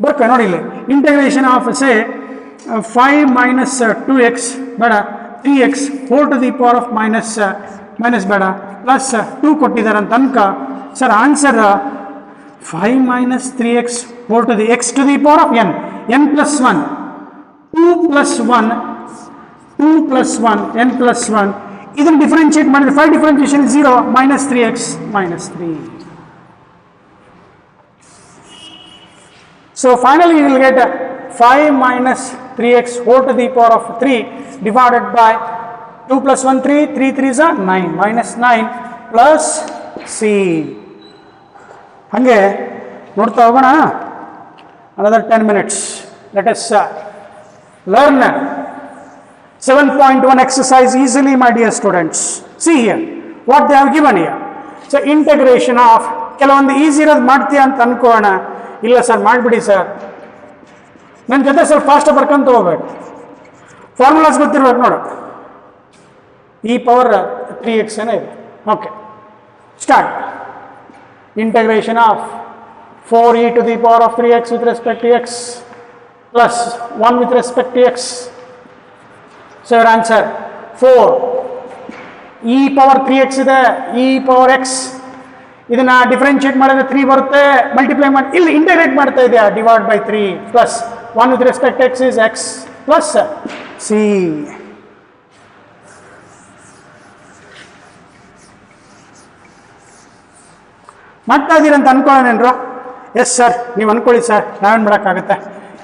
ಬರ್ಕ ನೋಡಿ ಇಲ್ಲಿ, integration of say 5 minus 2x ಬೇಡ, 3x whole to the power of minus ಬೇಡ, plus 2 ಕೊಟ್ಟಿದ್ದಾರೆ ಅಂತ ಅನ್ಕ. Sir answer 5 minus 3x whole to the x to the power of n plus 1 2 plus 1 n plus 1 ಇದನ್ನು differentiate ಮಾಡಿದ್ರೆ 5 differentiation 0 minus 3x minus 3. So finally you will get 5 minus 3x whole to the power of 3 divided by 2 plus 1 3 3s are 9 minus 9 plus c. ಹಂಗೆ ನೋಡ್ತಾ ಹೋಗೋಣ. another 10 minutes. Let us learn 7.1 exercise easily, my dear students. See here what they have given here. So integration of ಕೆಲವೊಂದು easy ಇರೋದು ಮಾಡ್ತೀಯ ಅಂತ ಅನ್ಕೋಣ. ಇಲ್ಲ sir ಮಾಡಿಬಿಡಿ sir, ನನ್ನ ಜೊತೆ ಸ್ವಲ್ಪ ಫಾಸ್ಟ್ ಬರ್ಕೊಂತ ಹೋಗ್ಬೇಕು. ಫಾರ್ಮುಲಾಸ್ ಗೊತ್ತಿರ್ಬೇಕು ನೋಡು. e ಪವರ್ 3x ಏನೇ ಇದೆ. Okay, start. Integration of 4e to the power of 3x with respect to x plus 1 with respect to x. So your answer 4 e power 3x ಇದೆ, e power x ಇದನ್ನ differentiate ಮಾಡಿದ್ರೆ 3 ಬರುತ್ತೆ. Multiply ಮಾಡಿ ಇಲ್ಲಿ integrate ಮಾಡ್ತಾ ಇದೆಯಾ, divide by 3 plus 1 with respect x is x plus c. ಮಾಡ್ತಾ ಇದ್ದೀರಂತ ಅನ್ಕೊಳ್ಳೋಣೇನ್ರು? Yes sir, ನೀವು ಅನ್ಕೊಳ್ಳಿ ಸರ್, ನಾವೇನು ಮಾಡೋಕ್ಕಾಗುತ್ತೆ.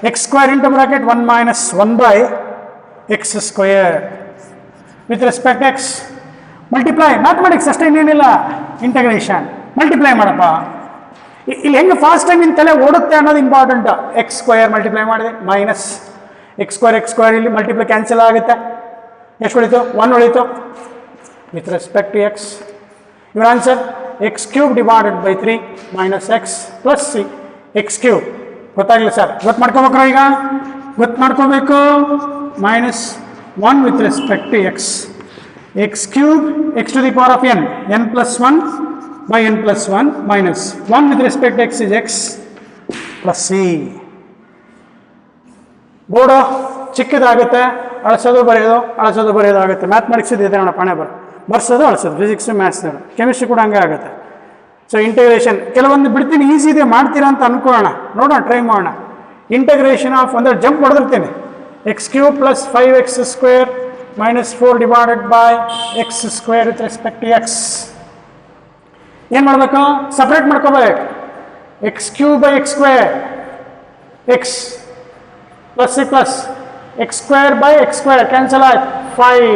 X square into bracket 1 minus 1 by x square with respect X. Multiply, mathematics ಅಷ್ಟೇ, ಇನ್ನೇನಿಲ್ಲ. ಇಂಟಗ್ರೇಷನ್ ಮಲ್ಟಿಪ್ಲೈ ಮಾಡಪ್ಪ. ಇಲ್ಲಿ ಹೆಂಗೆ ಫಾಸ್ಟ್ ಟೈಮ್ ನಿನ್ನ ತಲೆ ಓಡುತ್ತೆ ಅನ್ನೋದು ಇಂಪಾರ್ಟೆಂಟ್. ಎಕ್ಸ್ ಸ್ಕ್ವೇರ್ ಮಲ್ಟಿಪ್ಲೈ ಮಾಡಿದೆ ಮೈನಸ್ ಎಕ್ಸ್ ಸ್ಕ್ವೇರ್ ಇಲ್ಲಿ ಮಲ್ಟಿಪ್ಲೈ ಕ್ಯಾನ್ಸಲ್ ಆಗುತ್ತೆ. ಎಷ್ಟು ಉಳಿತು? 1 ಉಳಿತು with respect to x. Your answer x cube divided by 3 minus x plus c x cube. ಗೊತ್ತಾಗಲಿಲ್ಲ ಸರ್? ಗೊತ್ತು ಮಾಡ್ಕೋಬೇಕ್ರ ಈಗ? ಗೊತ್ತು ಮಾಡ್ಕೋಬೇಕು. Minus 1 with respect to x. X cube x to the power of n, n plus 1 by n plus 1 minus 1 with respect to x is x plus c. Board ಚಿಕ್ಕದಾಗುತ್ತೆ, ಅಳಿಸೋದು ಬರೆಯೋದಾಗುತ್ತೆ. Mathematics ಇದೆ ನೋಡ, ಪಣೆ ಬರ್ಸೋದು ಅಳಿಸೋದು. ಫಿಸಿಕ್ಸ್ ಮ್ಯಾಥ್ಸ್ ಕೆಮಿಸ್ಟ್ರಿ ಕೂಡ ಹಂಗೆ ಆಗುತ್ತೆ. ಸೊ ಇಂಟಗ್ರೇಷನ್ ಕೆಲವೊಂದು ಬಿಡ್ತೀನಿ, ಈಸಿ ಇದೆ ಮಾಡ್ತೀರಾ ಅಂತ ಅನ್ಕೊಳ್ಳೋಣ, ನೋಡೋಣ, ಟ್ರೈ ಮಾಡೋಣ. ಇಂಟಗ್ರೇಷನ್ ಆಫ್ ಅಂದರೆ ಜಂಪ್ ಹೊಡೆದಿರ್ತೀನಿ. X cube plus 5x square minus 4 divided by x square with respect to x. ಏನು ಮಾಡಬೇಕು? ಸಪ್ರೇಟ್ ಮಾಡ್ಕೋಬೇಕು. X cube by x square, x plus plus x square by x square cancel ಆಯ್ತು, 5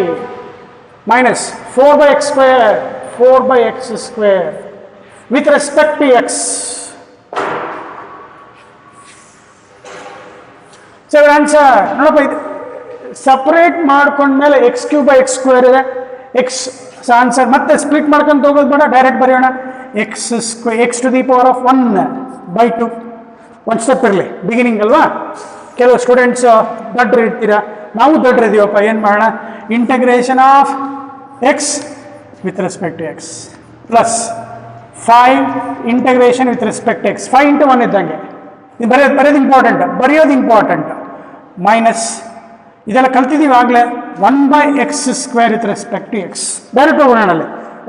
minus 4 by x square, 4 by x square with respect to x. Sir answer ನೋಡಪ್ಪ, ಇದು ಸಪ್ರೇಟ್ ಮಾಡ್ಕೊಂಡ್ಮೇಲೆ x cube by x square ಇದೆ, X answer. ಮತ್ತೆ split ಮಾಡ್ಕೊಂಡು ಹೋಗೋದು ಬೇಡ, ಡೈರೆಕ್ಟ್ ಬರೆಯೋಣ. X to the power of 1 by 2. ಒಂದು ಸ್ಟೆಪ್ ಇರಲಿ, ಬಿಗಿನಿಂಗ್ ಅಲ್ವಾ? ಕೆಲವು ಸ್ಟೂಡೆಂಟ್ಸ್ ದೊಡ್ಡರು ಇರ್ತೀರಾ, ನಾವು ದೊಡ್ಡರು ಇದೀವಪ್ಪ, ಏನು ಮಾಡೋಣ? Integration of x with respect to x plus 5 integration with respect x, 5 into 1 ಇದ್ದಂಗೆ. ಇದು ಬರೆಯೋದು ಇಂಪಾರ್ಟೆಂಟ್. ಮೈನಸ್ ಇದೆಲ್ಲ ಕಲ್ತಿದ್ದೀವಿ ಆಗಲೇ, 1 by x square with respect to x. Direct ಹೋಗೋಣ,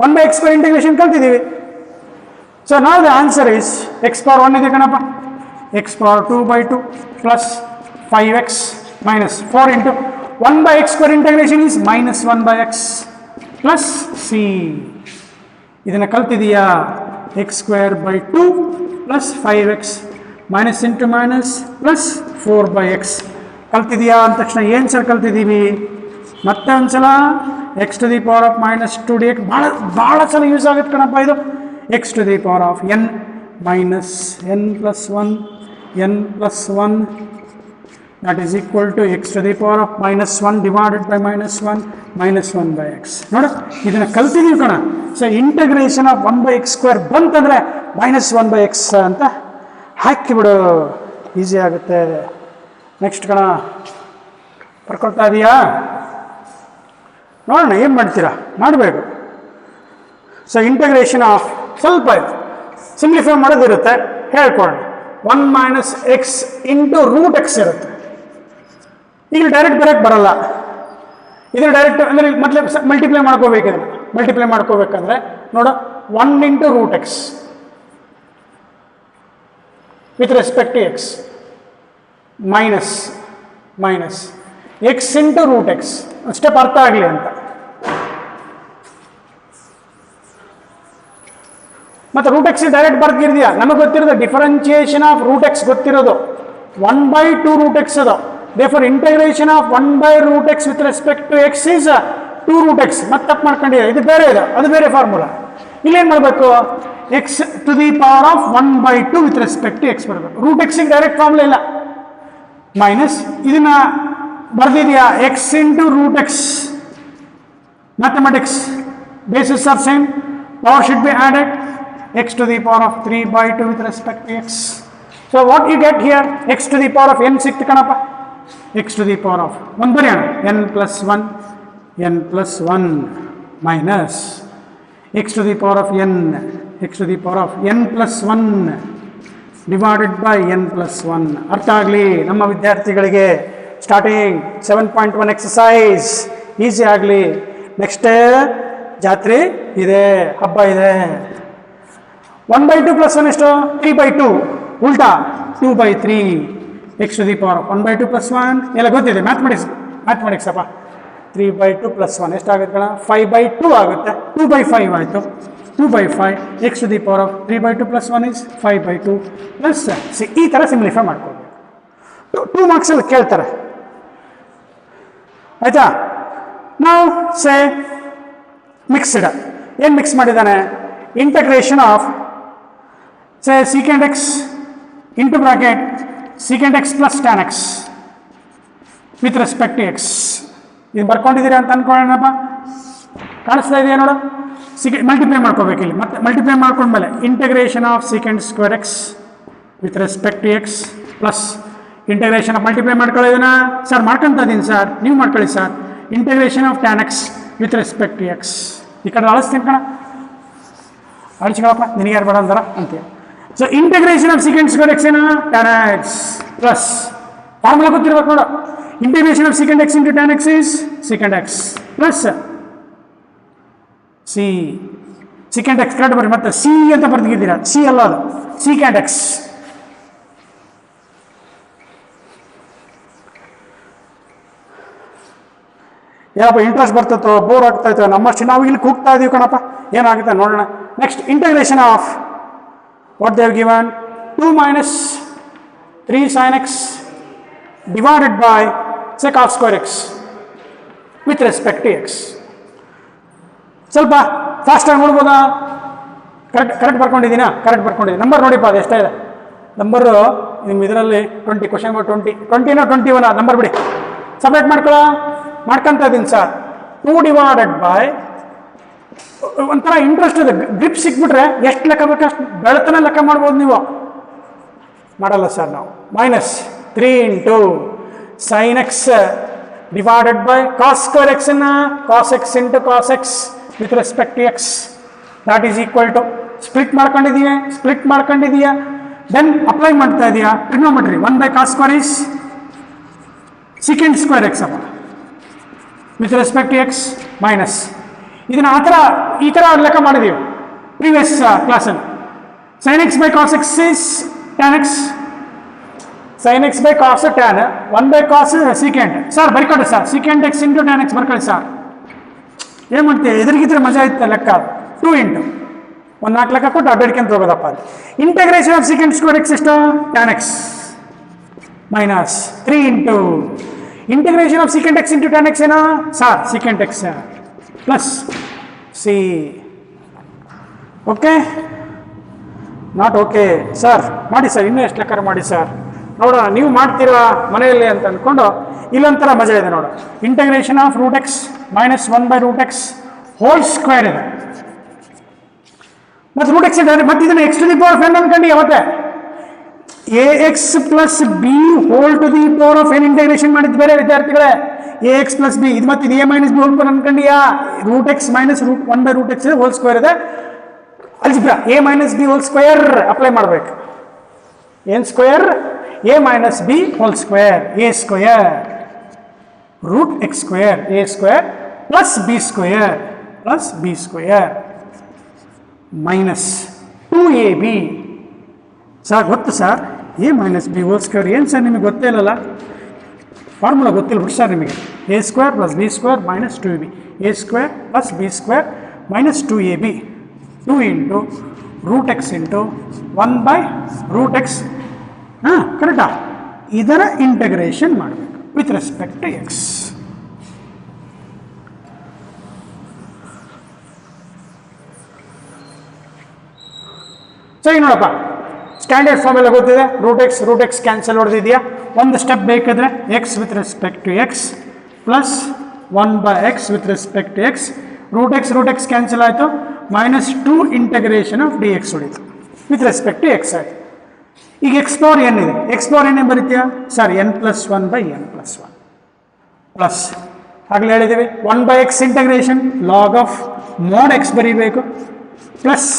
1 ಬೈ ಎಕ್ಸ್ ಸ್ಕ್ವೇರ್ ಇಂಟಿಗ್ರೇಷನ್ ಕಲ್ತಿದ್ದೀವಿ. ಸೊ ನಾವು the answer is x power 1 ಇದೆ ಕಣಪ್ಪ, x power 2 by 2 plus 5x minus 4 into 1 by x square integration is minus 1 by x plus c. ಇದನ್ನು ಕಲ್ತಿದೀಯಾ? X square by 2 plus 5x minus into minus plus 4 by x ಕಲ್ತಿದೆಯಾ ಅಂದ ತಕ್ಷಣ ಏನು sir ಕಲ್ತಿದ್ದೀವಿ? ಮತ್ತೆ ಒಂದ್ಸಲ x to the power of minus 2 d x ಭಾಳ ಸಲ ಯೂಸ್ ಆಗುತ್ತೆ ಕಣಪ್ಪ ಇದು. X to the power of n minus n plus 1 n plus 1 that is equal to x to the power of minus 1 divided by minus 1 minus 1 by x. ನೋಡ, ಇದನ್ನು ಕಲ್ತಿದ್ದೀವಿ ಕಣ. So integration of 1 by x square ಬಂತಂದರೆ minus 1 by x ಅಂತ ಹಾಕಿಬಿಡು, easy ಆಗುತ್ತೆ. Next ಕಣ, ಬರ್ಕೊಳ್ತಾ ಇದೆಯಾ? ನೋಡೋಣ ಏನು ಮಾಡ್ತೀರಾ, ಮಾಡಬೇಕು. ಸೊ ಇಂಟಗ್ರೇಷನ್ ಆಫ್ ಸ್ವಲ್ಪ ಸಿಂಪ್ಲಿಫೈ ಮಾಡೋದಿರುತ್ತೆ, ಹೇಳ್ಕೊಳ್ಳೋಣ. 1 minus x into root x ಇರುತ್ತೆ. ಈಗ ಡೈರೆಕ್ಟ್ ಬರೋಕ್ಕೆ ಬರಲ್ಲ, ಇದು ಡೈರೆಕ್ಟ್ ಅಂದರೆ ಮತ್ತೆ ಮಲ್ಟಿಪ್ಲೈ ಮಾಡ್ಕೋಬೇಕು. ಇದನ್ನು ಮಲ್ಟಿಪ್ಲೈ ಮಾಡ್ಕೋಬೇಕಂದ್ರೆ ನೋಡ, 1 into root x with respect to x minus minus x into root x. Step ಅರ್ಥ ಆಗಲಿ ಅಂತ. ಮತ್ತು ರೂಟ್ ಎಕ್ಸ್ ಡೈರೆಕ್ಟ್ ಬರ್ದಿರ್ತೀಯ, ನಮಗೆ ಗೊತ್ತಿರೋದು ಡಿಫರೆನ್ಷಿಯೇಷನ್ ಆಫ್ ರೂಟ್ ಎಕ್ಸ್ ಗೊತ್ತಿರೋದು 1 ಬೈ 2 ರೂಟ್ ಎಕ್ಸ್ ಅದು. Therefore integration of 1 by root x with respect to x is 2 root x. ಮತ್ತೆ ತಪ್ಪು ಮಾಡ್ಕೊಂಡಿದೆ, ಇದು ಬೇರೆ ಇದೆ, ಅದು ಬೇರೆ ಫಾರ್ಮುಲಾ. ಇಲ್ಲೇನು ಮಾಡಬೇಕು? X to the power of 1 by 2 with respect to x ಬರಬೇಕು. ರೂಟ್ ಎಕ್ಸಿಗೆ ಡೈರೆಕ್ಟ್ ಫಾರ್ಮುಲಾ ಇಲ್ಲ. ಮೈನಸ್ ಇದನ್ನ ಬರ್ದಿದೆಯಾ? X into root x. Mathematics bases are same, power should be added. x to the power of 3 by 2 with respect to x. So what you get here? x to the power of n ಸಿಕ್ತು ಕಣಪ್ಪ. x to the power of 1 ಬರೆಯೋಣ, n plus 1 minus x to the power of n, x to the power of n plus 1 divided by n plus 1. ಅರ್ಥ ಆಗಲಿ ನಮ್ಮ ವಿದ್ಯಾರ್ಥಿಗಳಿಗೆ. Starting 7.1 exercise easy ಆಗಲಿ. Next ಜಾತ್ರೆ ಇದೆ, ಹಬ್ಬ ಇದೆ. 1 by 2 plus 1 ಎಷ್ಟು? 3 by 2. ಉಲ್ಟಾ 2 by 3 x to the power of 1 by 2 plus 1 ಎಲ್ಲ ಗೊತ್ತಿದೆ, ಮ್ಯಾಥಮೆಟಿಕ್ಸ್ ಅಪ್ಪ. 3 by 2 plus 1 ಎಷ್ಟಾಗುತ್ತೆ ಕಣ? 5 by 2 ಆಗುತ್ತೆ. 2 by 5 ಆಯಿತು. 2 by 5 x to the power of 3 by 2 plus 1 is 5 by 2 plus ಈ ಥರ ಸಿಂಪ್ಲಿಫೈ ಮಾಡ್ಕೊಳ್ಬೇಕು. 2 ಮಾರ್ಕ್ಸಲ್ಲಿ ಕೇಳ್ತಾರೆ, ಆಯಿತಾ? ನಾವು ಸೇ ಮಿಕ್ಸ್ಡ್. ಏನು ಮಿಕ್ಸ್ ಮಾಡಿದ್ದಾನೆ? Integration of say secant x into bracket secant x plus tan x with respect to x. ಇದು ಬರ್ಕೊಂಡಿದ್ದೀರಾ ಅಂತ ಅನ್ಕೊಳ್ಳೋಣಪ್ಪ. ಕಾಣಿಸ್ತಾ ಇದೆಯಾ ನೋಡು? ಮಲ್ಟಿಪ್ಲೈ ಮಾಡ್ಕೋಬೇಕು ಇಲ್ಲಿ, ಮತ್ತೆ ಮಲ್ಟಿಪ್ಲೈ ಮಾಡ್ಕೊಂಡ್ಮೇಲೆ integration of secant square x with respect to x plus integration of multiply ಮಾಡ್ಕೊಳ್ಳೋದನ್ನ ಸರ್ ಮಾಡ್ಕೊತಾ ಇದ್ದೀನಿ ಸರ್, ನೀವು ಮಾಡ್ಕೊಳ್ಳಿ sir, integration of tan x with respect to x. ಈ ಕಡೆ ಅಳಿಸ್ತೀನಿ ಕಣ, ಅಳಿಸ್ಕೊಳಪ್ಪ ನಿನಗೆ ಯಾರು ಬೇಡ ಅಂತಾರ ಅಂತೇಳಿ. So integration of secant square X ಏನ ಟ್ಯಾನ್ ಎಕ್ಸ್ ಪ್ಲಸ್ ಫಾರ್ಮುಲಾ ಗೊತ್ತಿರ್ಬೇಕು ನೋಡು, integration of second X into tan X is second X plus C second X correct ಬರ್ರಿ, ಮತ್ತೆ ಸಿ ಅಂತ ಬರ್ತಿದ್ದೀರಾ, ಸಿ ಅಲ್ಲ ಅದು ಸೆಕೆಂಡ್ ಎಕ್ಸ್. ಏನಪ್ಪ ಇಂಟ್ರೆಸ್ಟ್ ಬರ್ತೈತೋ ಬೋರ್ ಆಗ್ತಾಯಿತ್ತೋ, ನಮ್ಮಷ್ಟು ನಾವು ಇಲ್ಲಿ ಕೂಗ್ತಾ ಇದೀವಿ ಕಣಪ್ಪ, ಏನಾಗುತ್ತೆ ನೋಡೋಣ. Next integration of what they have given 2 minus 3 sin x divided by sec of square x with respect to x. ಸ್ವಲ್ಪ ಫಾಸ್ಟಾಗಿ ನೋಡ್ಬೋದಾ? ಕರೆಕ್ಟ್ ಬರ್ಕೊಂಡಿದ್ದೀನಾ? ಕರೆಕ್ಟ್ ಬರ್ಕೊಂಡಿದ್ದೀನಿ. ನಂಬರ್ ನೋಡಿಪ್ಪ ಅದು ಎಷ್ಟಾಗಿದೆ ನಂಬರು ನಿಮ್ಮ ಇದರಲ್ಲಿ 20 ಕ್ವಶನ್ 20 21 ನಂಬರ್ ಬಿಡಿ, ಸಪ್ರೇಟ್ ಮಾಡ್ಕೊಂತ ಇದ್ದೀನಿ ಸರ್. 2 divided by ಒಂಥರ ಇಂಟ್ರೆಸ್ಟ್ ಇದೆ, ಗ್ರಿಪ್ ಸಿಕ್ಬಿಟ್ರೆ ಎಷ್ಟು ಲೆಕ್ಕ ಬೇಕು ಅಷ್ಟು ಬೆಳತನ ಲೆಕ್ಕ ಮಾಡ್ಬೋದು, ನೀವು ಮಾಡಲ್ಲ ಸರ್ ನಾವು. Minus 3 into sin x divided by cos square x ಅನ್ನ cos x into cos x with respect to x that is equal to split ಮಾಡ್ಕೊಂಡಿದೀಯಾ ದೆನ್ ಅಪ್ಲೈ ಮಾಡ್ತಾ ಇದೀಯಾ trigonometry. 1 by cos square is secant square x ಅಪ್ಪ with respect to x minus ಇದನ್ನ ಈ ಥರ ಲೆಕ್ಕ ಮಾಡಿದೀವಿ ಪ್ರೀವಿಯಸ್ ಕ್ಲಾಸಲ್ಲಿ. sin x by cos x is tan x, sin x by cos tan 1 by cos secant. Sir ಬರ್ಕೊಳ್ಳಿ sir, secant x into tan x ಬರ್ಕೊಳ್ಳಿ sir. ಏನು ಮಾಡ್ತೀವಿ ಎದುರಿಗಿದ್ರೆ ಮಜಾ ಇತ್ತು ಲೆಕ್ಕ. 2 into 1 4 ಲೆಕ್ಕ ಕೊಟ್ಟು ಅಡ್ಡಾಡ್ಕೊಂತ ಹೋಗೋದಪ್ಪ ಅಲ್ಲಿ. Integration of secant square X ಎಷ್ಟು tan x minus 3 into integration of second X into tan x ಏನೋ sir second X plus C. Okay not okay sir, ಮಾಡಿ ಸರ್, ಇನ್ನೂ ಎಷ್ಟು ಲೆಕ್ಕ ಮಾಡಿ ಸರ್, ನೋಡೋಣ ನೀವು ಮಾಡ್ತೀರಾ ಮನೆಯಲ್ಲಿ ಅಂತ ಅಂದ್ಕೊಂಡು. ಇಲ್ಲೊಂಥರ ಮಜಾ ಇದೆ ನೋಡು, integration of root x minus 1 by root x whole square ಇದೆ, ಮತ್ತು ರೂಟ್ ಎಕ್ಸ್ ಇದೆ, ಮತ್ತೆ ಇದನ್ನು ಎಕ್ಸ್ ಟು ದಿ ಪವರ್ ಫ್ರೆಂಡ್ ಅನ್ಕೊಂಡು ಯಾವತ್ತೆ a x plus b whole to the power of n integration ಮಾಡಿದ್ದು ಬೇರೆ ವಿದ್ಯಾರ್ಥಿಗಳೇ, ಎ ಎಕ್ಸ್ ಪ್ಲಸ್ ಬಿ ಇದು ಮತ್ತೆ a minus b whole power ಅನ್ಕೊಂಡಿಯಾ, root x minus 1 by root x whole square ಇದೆ. Algebra a minus b whole square apply ಮಾಡಬೇಕು. ಏನು square? A minus b whole square, a square root x square a square plus b square minus 2ab. Sir ಗೊತ್ತು sir, a minus b whole square ಏನು sir ನಿಮಗೆ ಗೊತ್ತೇ ಇಲ್ಲಲ್ಲ, formula ಗೊತ್ತಿಲ್ಲ ಬಿಡಿ sir ನಿಮಗೆ. A square plus b square minus 2ab, a square plus b square minus 2ab 2 into root x into 1 by root x. ಹಾಂ ಕರೆಕ್ಟಾ? ಇದರ ಇಂಟಗ್ರೇಷನ್ ಮಾಡಬೇಕು ವಿತ್ ರೆಸ್ಪೆಕ್ಟ್ ಟು ಎಕ್ಸ್. ಸರಿ ನೋಡಪ್ಪ, ಸ್ಟ್ಯಾಂಡರ್ಡ್ ಫಾರ್ಮ್ ಎಲ್ಲ ಗೊತ್ತಿದೆ. ರೂಟ್ ಎಕ್ಸ್ ಕ್ಯಾನ್ಸಲ್ ಹೊಡೆದಿದೆಯಾ, ಒಂದು step ಬೇಕಾದರೆ x with respect to x plus 1 by x with respect to x. Root x cancel ಆಯಿತು, minus 2 integration of d x ಹೊಡಿತು with respect to x ಆಯಿತು. ಈಗ ಎಕ್ಸ್ ಪವರ್ ಎನ್ ಇದೆ, x power n ಬರೀತೀಯಾ sir n+1 by n+1 plus ಆಗಲೇ ಹೇಳಿದ್ದೀವಿ 1 by x integration log of mod x ಬರೀಬೇಕು plus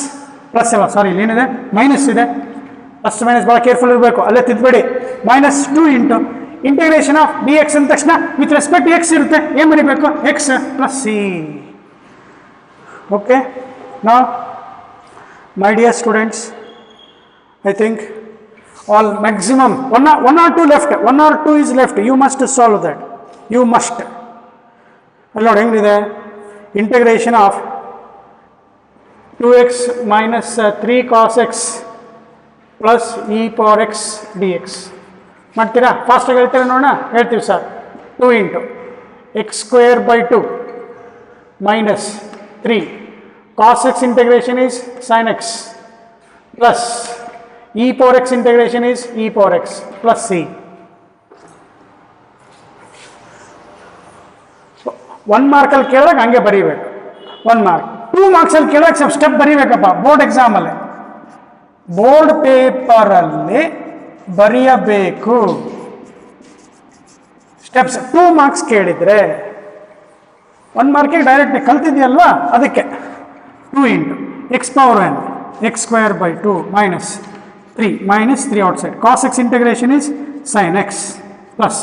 ಅಲ್ಲ ಸಾರಿ ಇಲ್ಲೇನಿದೆ ಮೈನಸ್ ಇದೆ, ಪ್ಲಸ್ ಮೈನಸ್ ಭಾಳ ಕೇರ್ಫುಲ್ ಇರಬೇಕು, ಅಲ್ಲೇ ತಿದ್ಬೇಡಿ. Minus 2 into integration of d x ಅಂದ ತಕ್ಷಣ ವಿತ್ ರೆಸ್ಪೆಕ್ಟ್ ಟು ಎಕ್ಸ್ ಇರುತ್ತೆ, ಏನು ಬರೀಬೇಕು x plus c. Okay, now my dear students, I think all maximum one or two is left. You must solve that. You must. Allora ಹೆಂಗಿದೆ integration of 2x minus 3 cos x plus e power x dx ಮಾಡ್ತೀರಾ? ಫಾಸ್ಟಾಗಿ ಹೇಳ್ತೀರಾ ನೋಡೋಣ. ಹೇಳ್ತೀವಿ sir. 2 into x square by 2 minus 3 cos x integration is sin x plus e power x integration is e power x plus c. 1 ಮಾರ್ಕಲ್ಲಿ ಕೇಳಿದಾಗ ಹಂಗೆ ಬರೀಬೇಕು. 1 mark 2 marks ಅಲ್ಲಿ ಕೇಳಕ್ಕೆ ಸ್ವಲ್ಪ ಸ್ಟೆಪ್ ಬರೀಬೇಕಪ್ಪ ಬೋರ್ಡ್ ಎಕ್ಸಾಮ್ ಅಲ್ಲಿ. ಬೋರ್ಡ್ ಪೇಪರ್ ಅಲ್ಲಿ ಬರೆಯಬೇಕು ಸ್ಟೆಪ್ಸ್. 2 marks ಕೇಳಿದ್ರೆ 1 ಮಾರ್ಕಿಗೆ ಡೈರೆಕ್ಟ್ ಕಲ್ತಿದ್ಯಲ್ವಾ, ಅದಕ್ಕೆ 2 into x power n x square by 2 minus 3 outside. Cos x integration is sin x plus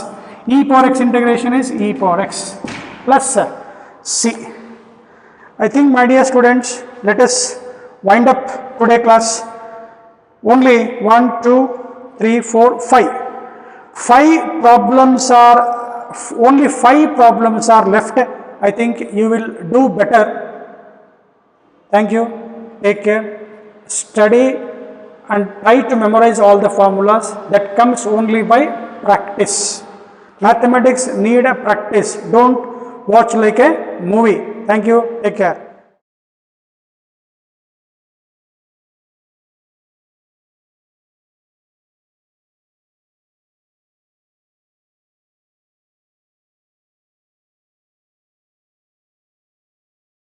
e power x integration is e power x plus c. I think, my dear students, let us wind up today class. Only 1, 2, 3, 4, 5. 5 problems are only 5 problems are left. I think you will do better. Thank you. Take care. Study and try to memorize all the formulas. That comes only by practice. Mathematics need a practice. Don't watch like a movie. Thank you. Take care.